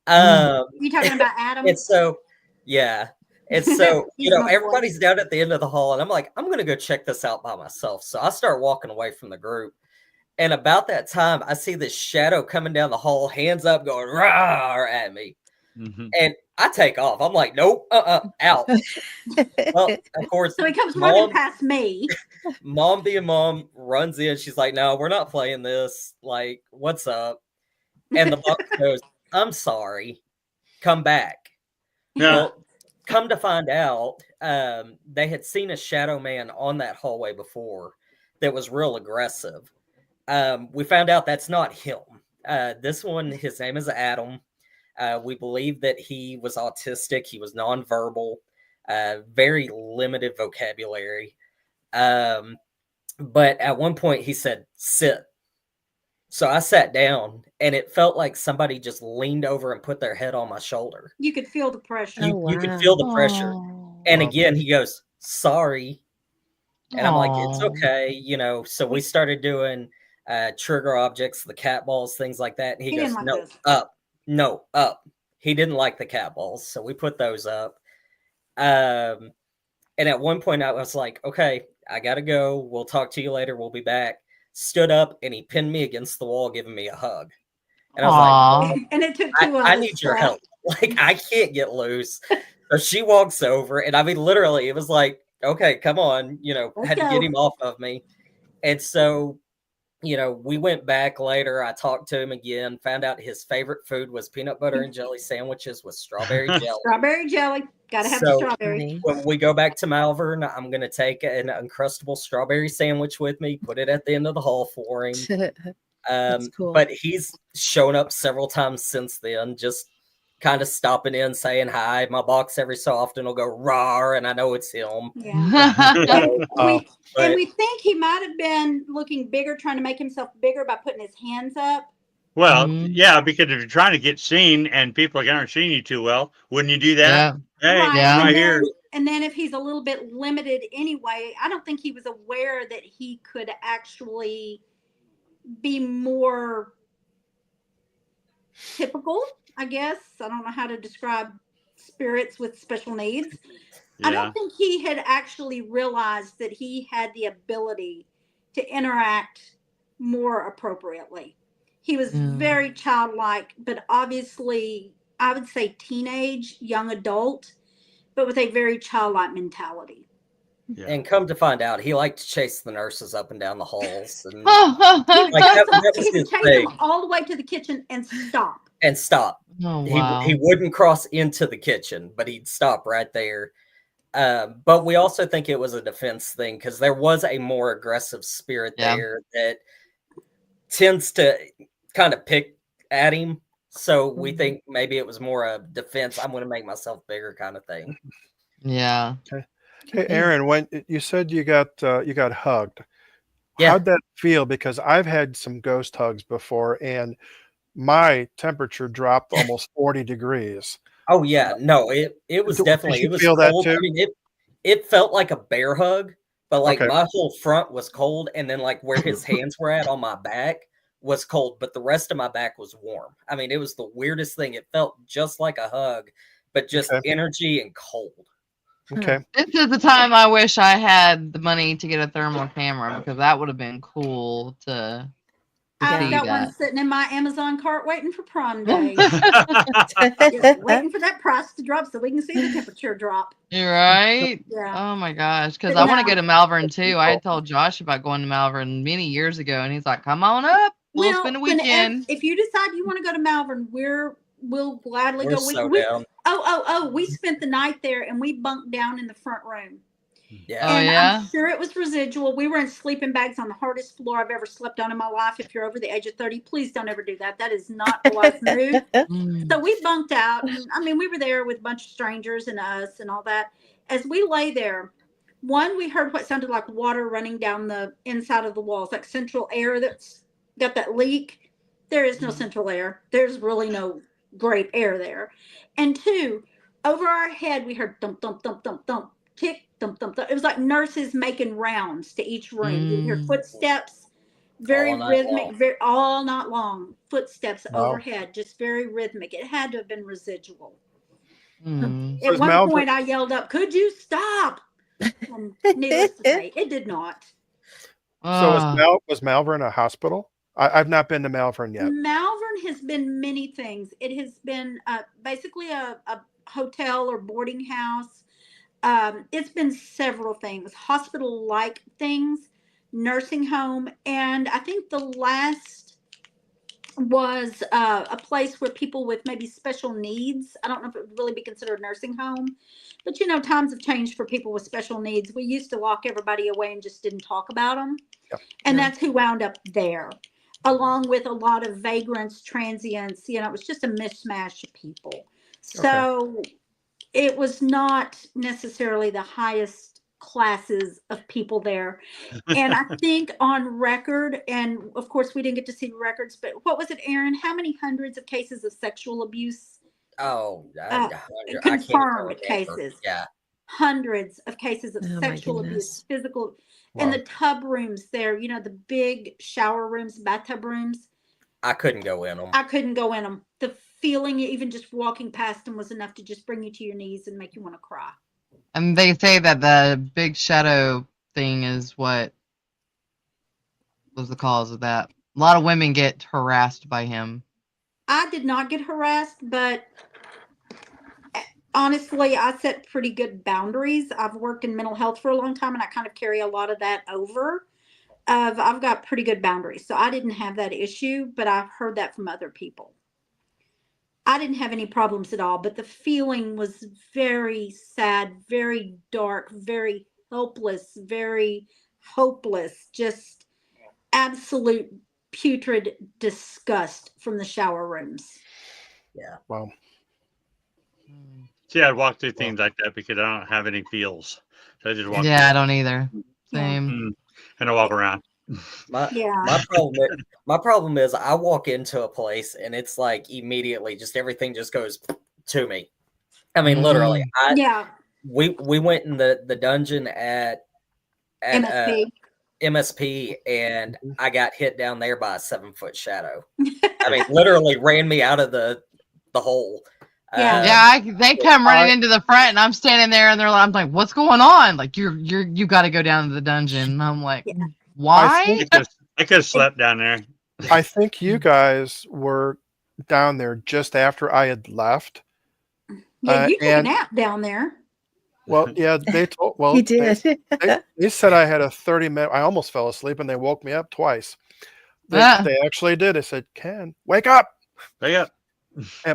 You talking about Adam? And so, yeah. And so, He's you know, my boy. everybody's down at the end of the hall, and I'm like, I'm going to go check this out by myself. So I start walking away from the group. And about that time, I see this shadow coming down the hall, hands up, going rah at me. Mhm. And I take off. I'm like, nope, out. Well, of course, So he comes running Mom, past me. Mom being Mom runs in. She's like, no, we're not playing this. Like, what's up? And the box goes, I'm sorry. Come back. Yeah. Well, come to find out, they had seen a shadow man on that hallway before that was real aggressive. We found out that's not him. This one, his name is Adam. We believe that he was autistic. He was nonverbal, very limited vocabulary. But at one point he said, sit. So I sat down and it felt like somebody just leaned over and put their head on my shoulder. You could feel the pressure. You could feel the pressure. Oh. And Wow. again, he goes, sorry. And I'm like, it's Aw. okay. You know, so we started doing trigger objects, the cat balls, things like that. And he He goes, didn't like no, those. up. No, up. He didn't like the cat balls. So we put those up. And at one point I was like, okay, I got to go. We'll talk to you later. We'll be back. Stood up and he pinned me against the wall, giving me a hug. And I was Aw. like, And it took two of I us. need your help. Like, I can't get loose. So she walks over, and I mean, literally, it was like, okay, come on, you know, Let's had to go. get him off of me. And so, you know, we went back later. I talked to him again, found out his favorite food was peanut butter and jelly sandwiches with strawberry jelly. Strawberry jelly. Gotta have the So- strawberry. Funny. When we go back to Malvern, I'm going to take an Uncrustable strawberry sandwich with me, put it at the end of the hall for him. That's cool. But he's shown up several times since then, just kind of stopping in, saying hi. My box every so often will go rawr, and I know it's him. Yeah. Wow. But And we think he might have been looking bigger, trying to make himself bigger by putting his hands up. Well, Mhm. yeah, because if you're trying to get seen and people aren't seeing you too well, wouldn't you do that? Yeah. Hey, Right. Yeah. I'm right And here. then if he's a little bit limited anyway, I don't think he was aware that he could actually be more typical, I guess. I don't know how to describe spirits with special needs. I Yeah. don't think he had actually realized that he had the ability to interact more appropriately. He was Yeah. very childlike, but obviously, I would say teenage, young adult, but with a very childlike mentality. Yeah. and come to find out, he liked to chase the nurses up and down the halls and He would, Like, chase that them, was he would his chase thing. them all the way to the kitchen and stop. stop. Oh, wow. He wouldn't cross into the kitchen, but he'd stop right there. But we also think it was a defense thing because there was a more aggressive spirit Yeah. there that tends to kind of pick at him. So we Mhm. think maybe it was more a defense. I'm going to make myself bigger kind of thing. Yeah. Hey, Aaron, when you said you got hugged, Yeah. how'd that feel? Because I've had some ghost hugs before, and my temperature dropped almost 40 degrees. Oh yeah, no, it was Did definitely you it was feel that cold. too? I mean, it felt like a bear hug, but like Okay. my whole front was cold, and then like where his hands were at on my back was cold, but the rest of my back was warm. I mean, it was the weirdest thing. It felt just like a hug, but just Okay. energy and cold. Okay. This is the time I wish I had the money to get a thermal camera because that would have been cool to I've see got one that. sitting in my Amazon cart waiting for Prime Day. Just waiting for that price to drop so we can see the temperature drop. You're right. Yeah. Oh my gosh. Because But I want to no. go to Malvern too. I had told Josh about going to Malvern many years ago, and he's like, "Come on up. We'll spend a weekend." If you decide you want to go to Malvern, we'll gladly We're go. so We, down. we spent the night there and we bunked down in the front room. Yeah. Oh, And yeah? I'm sure it was residual. We were in sleeping bags on the hardest floor I've ever slept on in my life. If you're over the age of 30, please don't ever do that. That is not a wise move. Mm. So we bunked out. And, I mean, we were there with a bunch of strangers and us and all that. As we lay there, we heard what sounded like water running down the inside of the walls, like central air that's got that leak. There is no central air. There's really no great air there. And two, over our head, we heard thump, thump, thump, thump, thump, tick, thump, thump, thump. It was like nurses making rounds to each room. You hear Mm. footsteps, very All night rhythmic, long. very all night long. Footsteps Wow. overhead, just very rhythmic. It had to have been residual. Mm. At Was one Malvern- point, I yelled up, "Could you stop?" And needless to say, it did not. So Ah. was Malvern a hospital? I've not been to Malvern yet. Malvern has been many things. It has been basically a hotel or boarding house. It's been several things, hospital-like things, nursing home, and I think the last was a place where people with maybe special needs, I don't know if it would really be considered a nursing home, but times have changed for people with special needs. We used to lock everybody away and just didn't talk about them. Yep. And Yeah. that's who wound up there, along with a lot of vagrants, transients. It was just a mishmash of people. So it was not necessarily the highest classes of people there. And I think on record, and of course we didn't get to see records, but what was it, Aaron? How many hundreds of cases of sexual abuse? Oh, Uh, I can't confirmed remember. cases. Yeah. Hundreds of cases of Oh, my sexual abuse, goodness. physical, Wow. and the tub rooms there, the big shower rooms, bathtub rooms. I couldn't go in them. I couldn't go in them. The feeling, even just walking past them, was enough to just bring you to your knees and make you want to cry. And they say that the big shadow thing is what was the cause of that. A lot of women get harassed by him. I did not get harassed, but honestly, I set pretty good boundaries. I've worked in mental health for a long time, and I kind of carry a lot of that over. I've got pretty good boundaries, so I didn't have that issue, but I've heard that from other people. I didn't have any problems at all, but the feeling was very sad, very dark, very helpless, very hopeless, just absolute putrid disgust from the shower rooms. Yeah. Wow. See, I walk through things like that because I don't have any feels. So I just walk Yeah, I through don't either. Same. and I walk around. My problem is I walk into a place and it's like immediately just everything just goes to me. I mean, literally. We went in the dungeon at MSP. MSP, and I got hit down there by a 7-foot shadow. I mean, literally ran me out of the hole. They come running into the front, and I'm standing there, and I'm like, "What's going on? Like, you got to go down to the dungeon." And I'm like, "Why?" I could have slept down there. I think you guys were down there just after I had left. Yeah, you took a nap down there. Well, yeah, they told. Well, He did. They said I had a 30-minute. I almost fell asleep, and they woke me up twice. They actually did. They said, "Ken, wake up!" Wake up.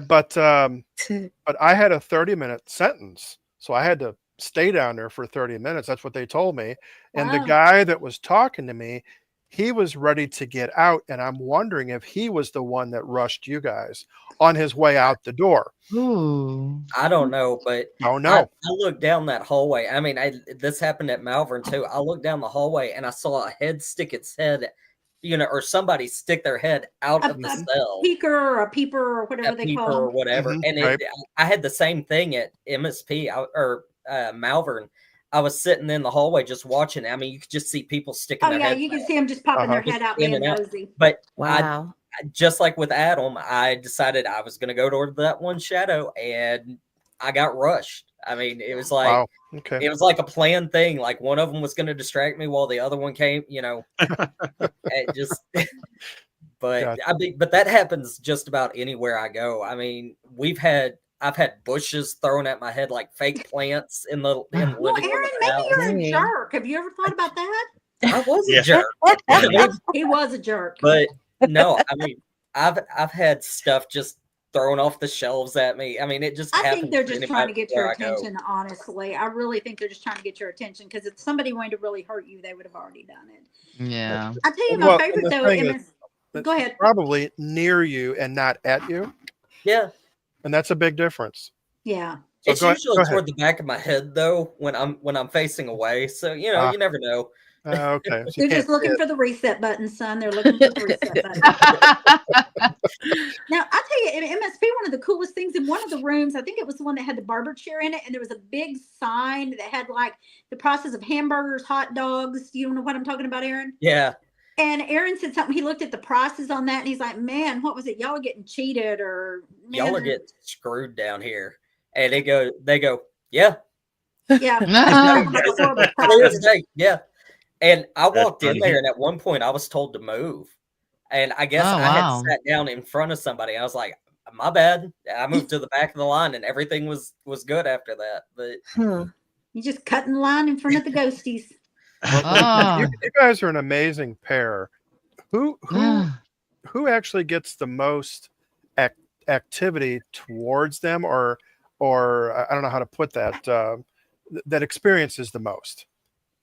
But I had a 30-minute sentence, so I had to stay down there for 30 minutes. That's what they told me. And the guy that was talking to me, he was ready to get out, and I'm wondering if he was the one that rushed you guys on his way out the door. Ooh. I don't know, but I looked down that hallway. I mean, this happened at Malvern too. I looked down the hallway and I saw a head stick its head, or somebody stick their head out of the cell. A peeper or whatever they call or whatever. And I had the same thing at MSP or Malvern. I was sitting in the hallway just watching. I mean, you could just see people sticking their head. You can see them just popping their head out being nosy. But wow. Just like with Adam, I decided I was going to go toward that one shadow, and I got rushed. I mean, it was like it was like a planned thing. Like one of them was going to distract me while the other one came. It just. But but that happens just about anywhere I go. I mean, I've had bushes thrown at my head like fake plants in the living room. Aaron, maybe you're a jerk. Have you ever thought about that? I was a jerk. He was a jerk. But no, I mean, I've had stuff just thrown off the shelves at me. I mean, it just. I think they're just trying to get your attention. Honestly, I really think they're just trying to get your attention because if somebody wanted to really hurt you, they would have already done it. Yeah. I tell you, my favorite though. Go ahead. Probably near you and not at you. Yeah. And that's a big difference. Yeah. So it's usually toward the back of my head though, when I'm facing away. So you never know. Okay. They're just looking for the reset button, son. They're looking for the reset button. Now, I tell you, in MSP, one of the coolest things in one of the rooms, I think it was the one that had the barber chair in it, and there was a big sign that had like the process of hamburgers, hot dogs. You know what I'm talking about, Aaron? Yeah. And Aaron said something. He looked at the prices on that, and he's like, "Man, what was it? Y'all are getting cheated, or y'all are getting screwed down here." And they go, "Yeah, yeah, yeah." And I walked in there, and at one point, I was told to move, and I guess I had sat down in front of somebody. I was like, "My bad." I moved to the back of the line, and everything was good after that. But you just cut in line in front of the ghosties. You guys are an amazing pair. Who who actually gets the most activity towards them, or I don't know how to put that, that experiences the most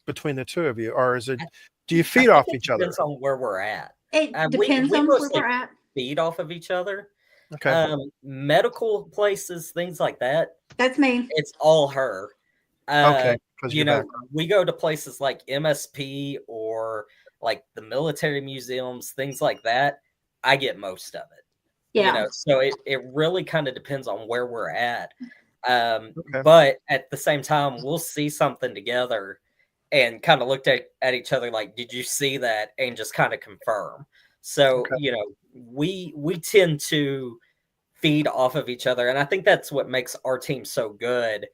between the two of you, or is it, do you I feed think off it each other? depends on where we're at. It We depends on where mostly we're at. feed off of each other. Okay. Medical places, things like that, That's me. it's all her. Okay, because You you're know, back. we go to places like MSP or like the military museums, things like that. I get most of it. Yeah. You know, so it really kind of depends on where we're at. Okay. But at the same time, we'll see something together and kind of looked at each other like, did you see that? And just kind of confirm. So, Okay. you know, we tend to feed off of each other. And I think that's what makes our team so good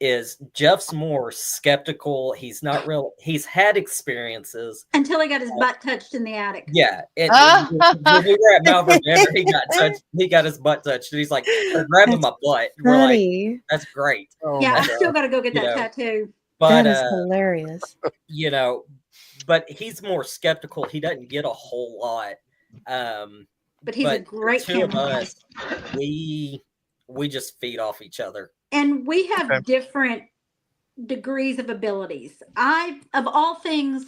is Jeff's more skeptical. He's not real. He's had experiences. Until he got his butt touched in the attic. Yeah. When we were at Malvern Manor, he got touched. He got his butt touched. And he's like, they're grabbing my butt. We're like, Funny. that's great. Oh Yeah, my I God. still got to go get You that know, tattoo. But, That is hilarious. you know, but he's more skeptical. He doesn't get a whole lot. But he's a great the two of cameraman. us, we just feed off each other. And we have Okay. different degrees of abilities. Of all things,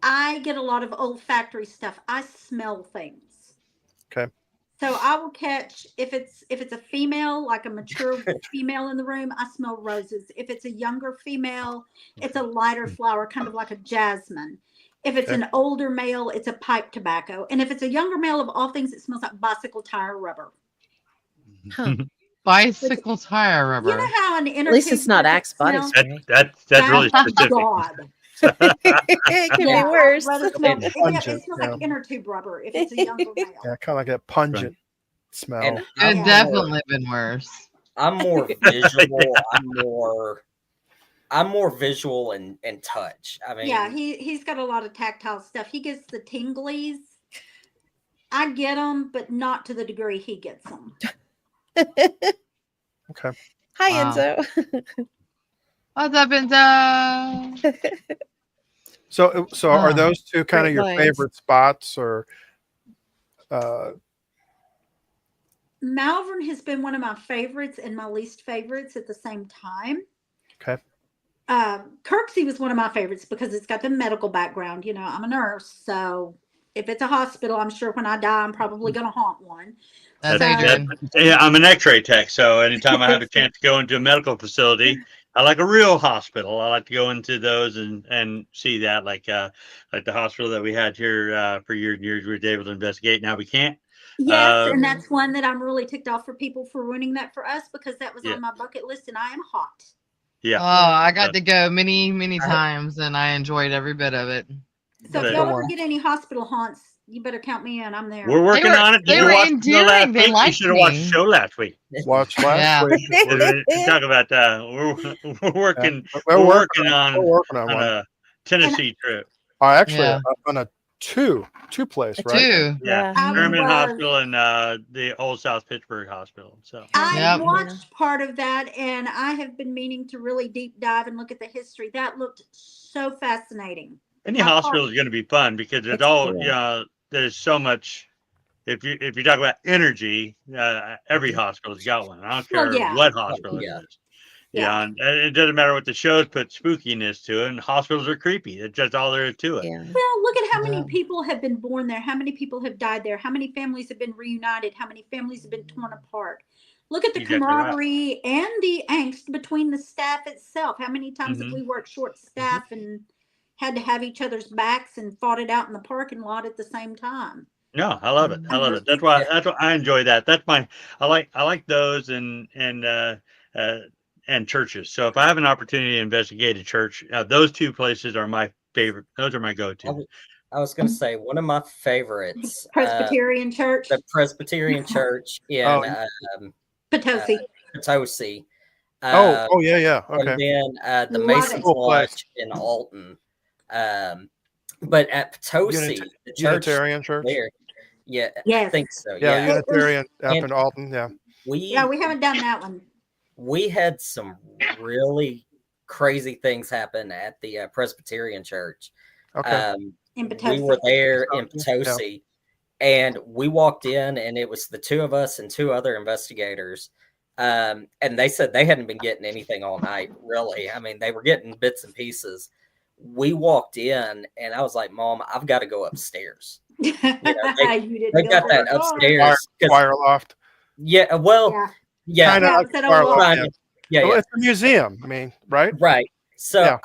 I get a lot of olfactory stuff. I smell things. Okay. So I will catch if it's a female, like a mature female in the room, I smell roses. If it's a younger female, it's a lighter flower, kind of like a jasmine. If it's Okay. an older male, it's a pipe tobacco. And if it's a younger male, of all things, it smells like bicycle tire rubber. Huh. Bicycle tire You rubber. know how an inner At least tube it's not doesn't Axe body smell? spray. That's really Thank specific. God. It could Yeah, be worse. I'd rather smell, And it pungent, smells yeah. like inner tube rubber if it's a younger male. Yeah, kind of like that pungent smell. And It I'm definitely been worse. more visual. I'm more visual and touch. I mean, Yeah, he's got a lot of tactile stuff. He gets the tinglies. I get them, but not to the degree he gets them. Okay. Hi, Wow. Enzo. What's up, Enzo? So are Ah. those two kind Great of your minds. favorite spots, or Malvern has been one of my favorites and my least favorites at the same time. okay? Kirksey was one of my favorites because it's got the medical background. You know, I'm a nurse, so if it's a hospital, I'm sure when I die, I'm probably going to haunt one. That's So- Adrian. Yeah, I'm an X-ray tech, so anytime I have a chance to go into a medical facility, I like a real hospital. I like to go into those and see that, like the hospital that we had here for years and years. We were able to investigate. Now we can't. Yes, and that's one that I'm really ticked off for people for ruining that for us because that was Yeah. on my bucket list, and I am hot. Yeah. Oh, I got to go many times, and I enjoyed every bit of it. So But- if y'all ever get any hospital haunts, you better count me in. I'm there. We're working were- on it. they Did you were watch the show last endearing. They week? You liked should have watched me. the show last week. Watch last Yeah. week. We talk about we're working. We're We're working working on on on one. a Tennessee trip. Actually, Yeah. on a two place, A right? two. Yeah, I Sherman was- Hospital and the Old South Pittsburgh Hospital. So I Yep. watched part of that, and I have been meaning to really deep dive and look at the history. That looked so fascinating. any hospital is going to be fun because it's Let's all do it. there's so much. If you talk about energy, every hospital's got one. I don't care Well, yeah. what hospital Yeah. it is. Yeah, and it doesn't matter what the shows put spookiness to it. And hospitals are creepy. It's just all there is to it. Yeah. Well, look at how many Yeah. people have been born there, how many people have died there, how many families have been reunited, how many families have been torn apart. Look at the Exactly right. camaraderie and the angst between the staff itself. How many times have Mhm. we worked short staff and had to have each other's backs and fought it out in the parking lot at the same time? No, I love it. I love Mhm. it. That's why I enjoy that. That's my I like those and churches. So if I have an opportunity to investigate a church, those two places are my favorite. Those are my go-to. I was going to say one of my favorites, Presbyterian Church, the Presbyterian Church in Potosi. Potosi. Oh yeah. Okay. And then the Love Masons it. Cool place. Lodge in Alton. But at Potosi, the church Unitarian Church. there, yeah, I Yes. think so. Yeah, Yeah, Unitarian up And- in Alton. Yeah. Yeah, we haven't done that one. we had some really crazy things happen at the Presbyterian Church. Okay. In We Potosi. were there in Yeah. Potosi, And we walked in, and it was the two of us and two other investigators. And they said they hadn't been getting anything all night, really. I mean, they were getting bits and pieces. We walked in, and I was like, Mom, I've got to go upstairs. You didn't They've go got that very far. upstairs. 'cause- Choir loft. yeah, well, Yeah. yeah, Kind of Yeah, like it's that a choir old loft. kind Yeah. of, yeah, Well, yeah. it's a museum. I mean, right? Right. So Yeah.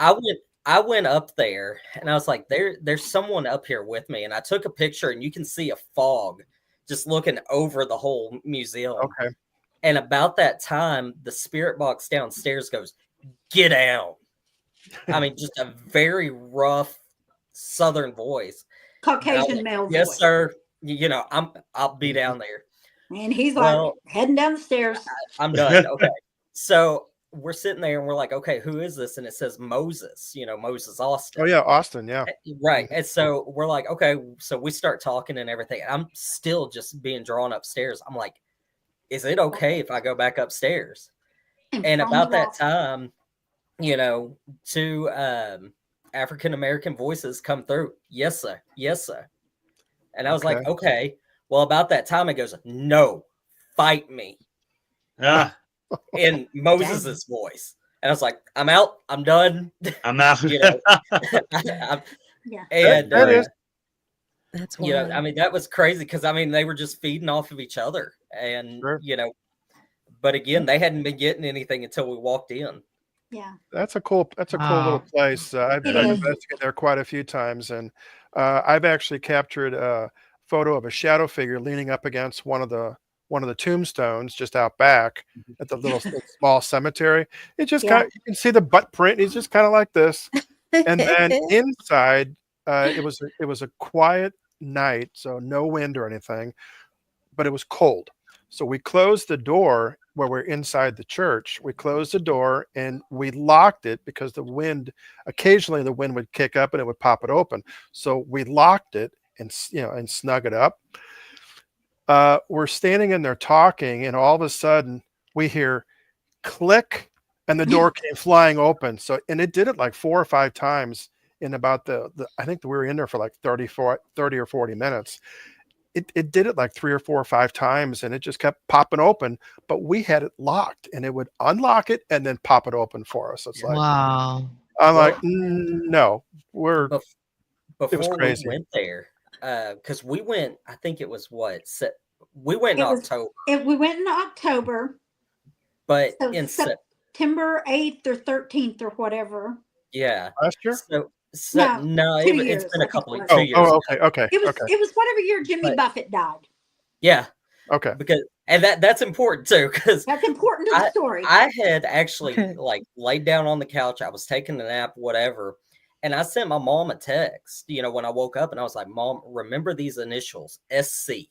I went up there, and I was like, there's someone up here with me. And I took a picture, and you can see a fog just looking over the whole museum. Okay. And about that time, the spirit box downstairs goes, "Get down." I mean, just a very rough Southern voice. And I was Caucasian like, male yes, voice. sir. You know, I'll be down there. And he's Well, like heading down the stairs. I'm done. Okay. So we're sitting there, and we're like, okay, who is this? And it says Moses, Moses Austin. Oh yeah, Austin. Yeah. Right. And so we're like, okay. So we start talking and everything. And I'm still just being drawn upstairs. I'm like, is it okay if I go back upstairs? And about that time, two African American voices come through. Yes, sir. Yes, sir. And I was like, okay. Well, about that time, it goes, no, fight me. Yeah, In Moses's voice. And I was like, I'm out. I'm done. I'm out. Yeah. And That is. That's I mean, that was crazy because I mean they were just feeding off of each other, and Sure. but again, they hadn't been getting anything until we walked in. Yeah. That's a cool little Wow. place. I've It been is. investigating there quite a few times, and I've actually captured a photo of a shadow figure leaning up against one of the tombstones just out back at the little small cemetery. It just Yeah. kind of, you can see the butt print. He's just kind of like this, and then inside, it was a quiet night, so no wind or anything, but it was cold. So we closed the door where we're inside the church. We closed the door and we locked it because occasionally the wind would kick up and it would pop it open. So we locked it and snug it up. We're standing in there talking, and all of a sudden we hear click, and the door came flying open. And it did it like 4 or 5 times in about I think we were in there for like 30 or 40 minutes. It did it like 3 or 4 or 5 times, and it just kept popping open, but we had it locked, and it would unlock it and then pop it open for us. It's like, Wow. I'm like, no, Before we crazy. went there, because we went, I think it was we went in October, We went in October, but so in September 8th or 13th or whatever. yeah. Last year? No, 2 it's years, been I a couple think of it 2 was. years. Okay. It was whatever year Jimmy But- Buffett died. Yeah, Okay. because that's important too, because That's important to the story. I had actually like laid down on the couch. I was taking a nap, whatever. And I sent my mom a text, when I woke up, and I was like, Mom, remember these initials, SC.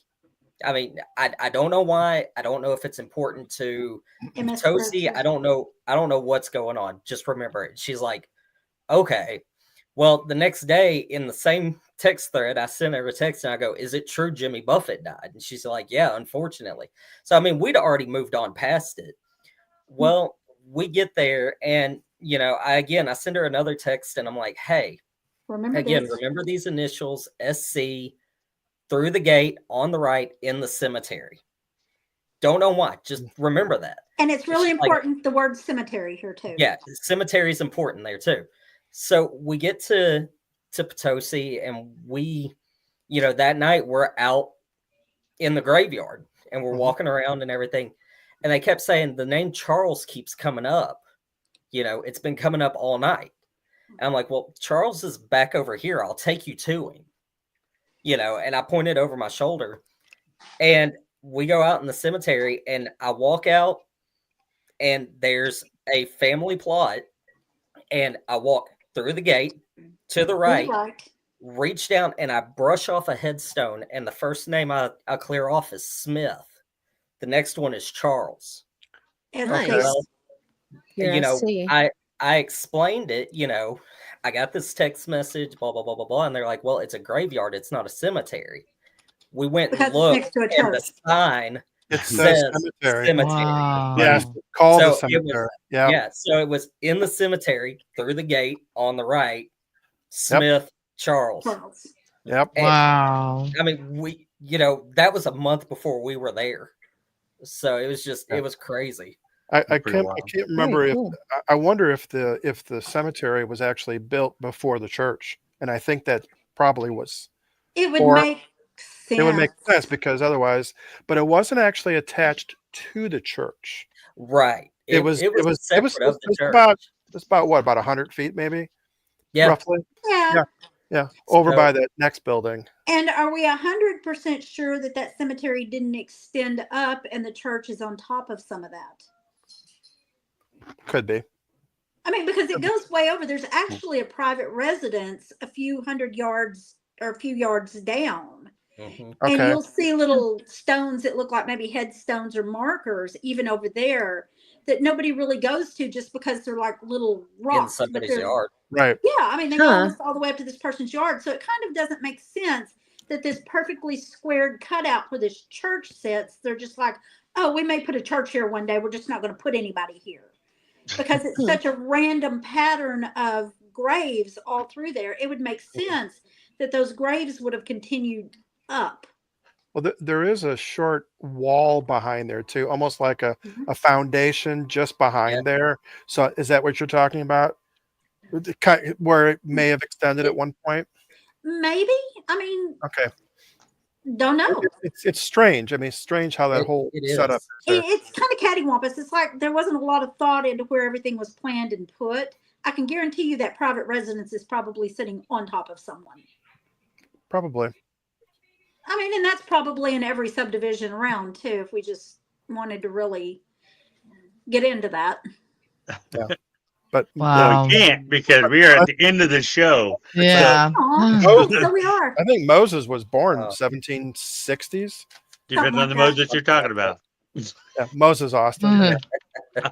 I mean, I don't know why. I don't know if it's important to MS Tosi. Spreadsheet. I don't know what's going on. Just remember it. She's like, okay. Well, the next day in the same text thread, I sent her a text and I go, is it true Jimmy Buffett died? And she's like, yeah, unfortunately. So, I mean, we'd already moved on past it. Well, we get there and, I send her another text and I'm like, hey, remember these initials, SC, through the gate on the right in the cemetery. Don't know why. Just remember that. And it's really She's like- important, the word cemetery here too. Yeah, cemetery is important there too. So we get to Potosi, and we, that night we're out in the graveyard and we're walking around and everything. And they kept saying the name Charles keeps coming up. It's been coming up all night. And I'm like, well, Charles is back over here. I'll take you to him. And I pointed over my shoulder, and we go out in the cemetery, and I walk out, and there's a family plot, and I walk through the gate to the right, reach down, and I brush off a headstone, and the first name I clear off is Smith. The next one is Charles. Nice. Well, SC. I explained it, I got this text message, blah, blah, blah, blah, blah. And they're like, well, it's a graveyard. It's not a cemetery. We went Because and it's looked, next to a and the church. sign It says says cemetery. cemetery. Wow. Yes, call So the it was- cemetery. Yeah. Yeah, so it was in the cemetery through the gate on the right, Smith, Charles. Charles. Yep. And, Wow. I mean, that was a month before we were there. So it was just, it was crazy. I Pretty can't wild. remember Very if cool. I wonder if the cemetery was actually built before the church, and I think that probably was. It would Or make sense. it would make sense because otherwise, but it wasn't actually attached to the church. Right. It was separate of the church. about what, about 100 feet maybe, Yeah. roughly. Yeah. Yeah, over So- by that next building. And are we 100% sure that that cemetery didn't extend up and the church is on top of some of that? Could be. I mean, because it goes way over. There's actually a private residence a few yards down. Mhm. And Okay. you'll see little stones that look like maybe headstones or markers even over there that nobody really goes to just because they're like little In rocks. but somebody's they're- yard. Right. Yeah, I mean, they go Huh. almost all the way up to this person's yard. So it kind of doesn't make sense that this perfectly squared cutout where this church sits, they're just like, oh, we may put a church here one day. We're just not going to put anybody here. Because it's such a random pattern of graves all through there. It would make sense that those graves would have continued up. Well, there is a short wall behind there too, almost like a Mhm. foundation just behind there. So is that what you're talking about? Where it may have extended at one point? Maybe. I mean, Okay. don't know. It's strange. I mean, it's strange how that whole It setup is. is there. It's kind of cattywampus. It's like there wasn't a lot of thought into where everything was planned and put. I can guarantee you that private residence is probably sitting on top of someone. Probably. I mean, and that's probably in every subdivision around too, if we just wanted to really get into that. But Wow. We can't because we are at the end of the show. Yeah. Aw, oh, so we are. I think Moses was born Oh. 1760s. Depends on the Moses you're talking about. Yeah, Moses Austin. Mhm. Yeah,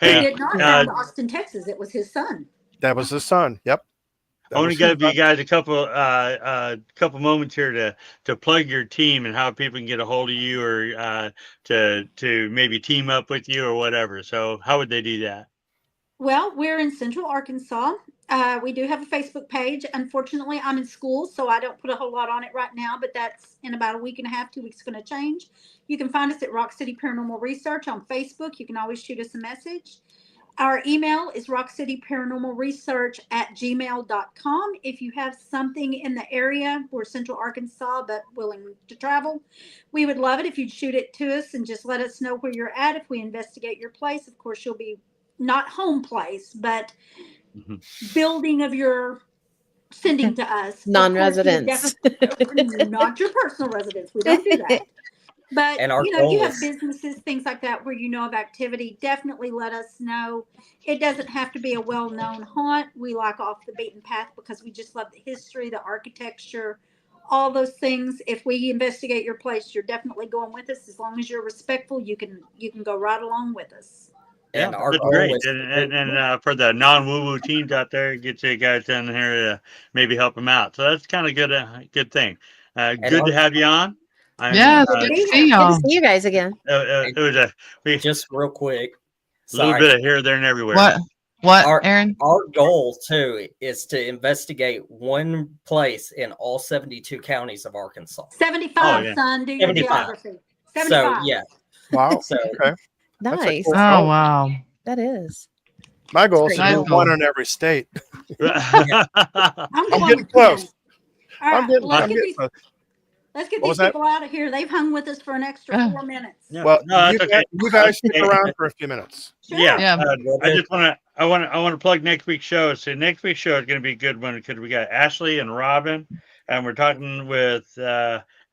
He Hey, did not found Austin, Texas. It was his son. that was his son. Yep. I want to give you guys a couple moments here to plug your team and how people can get a hold of you or to maybe team up with you or whatever. So how would they do that? Well, we're in Central Arkansas. We do have a Facebook page. Unfortunately, I'm in school, so I don't put a whole lot on it right now, but that's in about a week and a half, 2 weeks going to change. You can find us at Rock City Paranormal Research on Facebook. You can always shoot us a message. Our email is rockcityparanormalresearch@gmail.com. If you have something in the area, we're Central Arkansas, but willing to travel, we would love it if you'd shoot it to us and just let us know where you're at. If we investigate your place, of course, you'll be not home place, but building of your sending to us. Of Non-residents. course, not your personal residence. We don't do that. But And our you goal have is- businesses, things like that, where you know of activity. Definitely let us know. It doesn't have to be a well-known haunt. We like off the beaten path because we just love the history, the architecture, all those things. If we investigate your place, you're definitely going with us. As long as you're respectful, you can go right along with us. And our That's goal great. is And for the non-woo-woo teams out there, get you guys down here to maybe help them out. So that's kind of good thing. Good to have you on. Yes. Good to see Good y'all. to see you guys again. It was a just real quick. little Sorry. bit of here, there, and everywhere. What, Our- Aaron? Our goal too is to investigate one place in all 72 counties of Arkansas. 75, Oh, yeah. son. Do your 75. geography. 75. So yeah, Wow. so Okay. That's a Nice. cool Oh, goal. wow. That is. My goal is Great to do goal. one in every state. I'm I'm going getting with close. 10. All right, I'm getting let's get close. let's get What these was that? people out of here. They've hung with us for an extra 4 minutes. Yeah. Well, No, you, that's okay. you guys stick around for a few minutes. Sure. Yeah, Yeah. I just want to plug next week's show. So next week's show is going to be a good one because we got Ashley and Robin, and we're talking with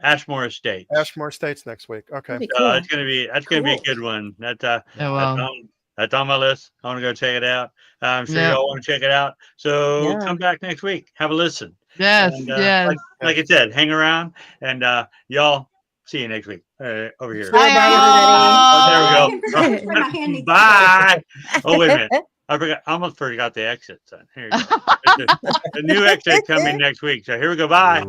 Ashmore Estates. Ashmore States next week. Okay. That'd be So cool. it's gonna be a Cool. good one. Yeah, well. That's on my list. I want to go check it out. I'm sure Yeah. y'all want to check it out. So Yeah. come back next week. Have a listen. Yes. And, Yes. like I said, hang around, and y'all see you next week over here. Bye, Oh, Looking for there we things where my hand go. needs to Bye. Oh, wait a minute. I almost forgot the exit. Son. Here you go. The new exit coming next week. So here we go. Bye.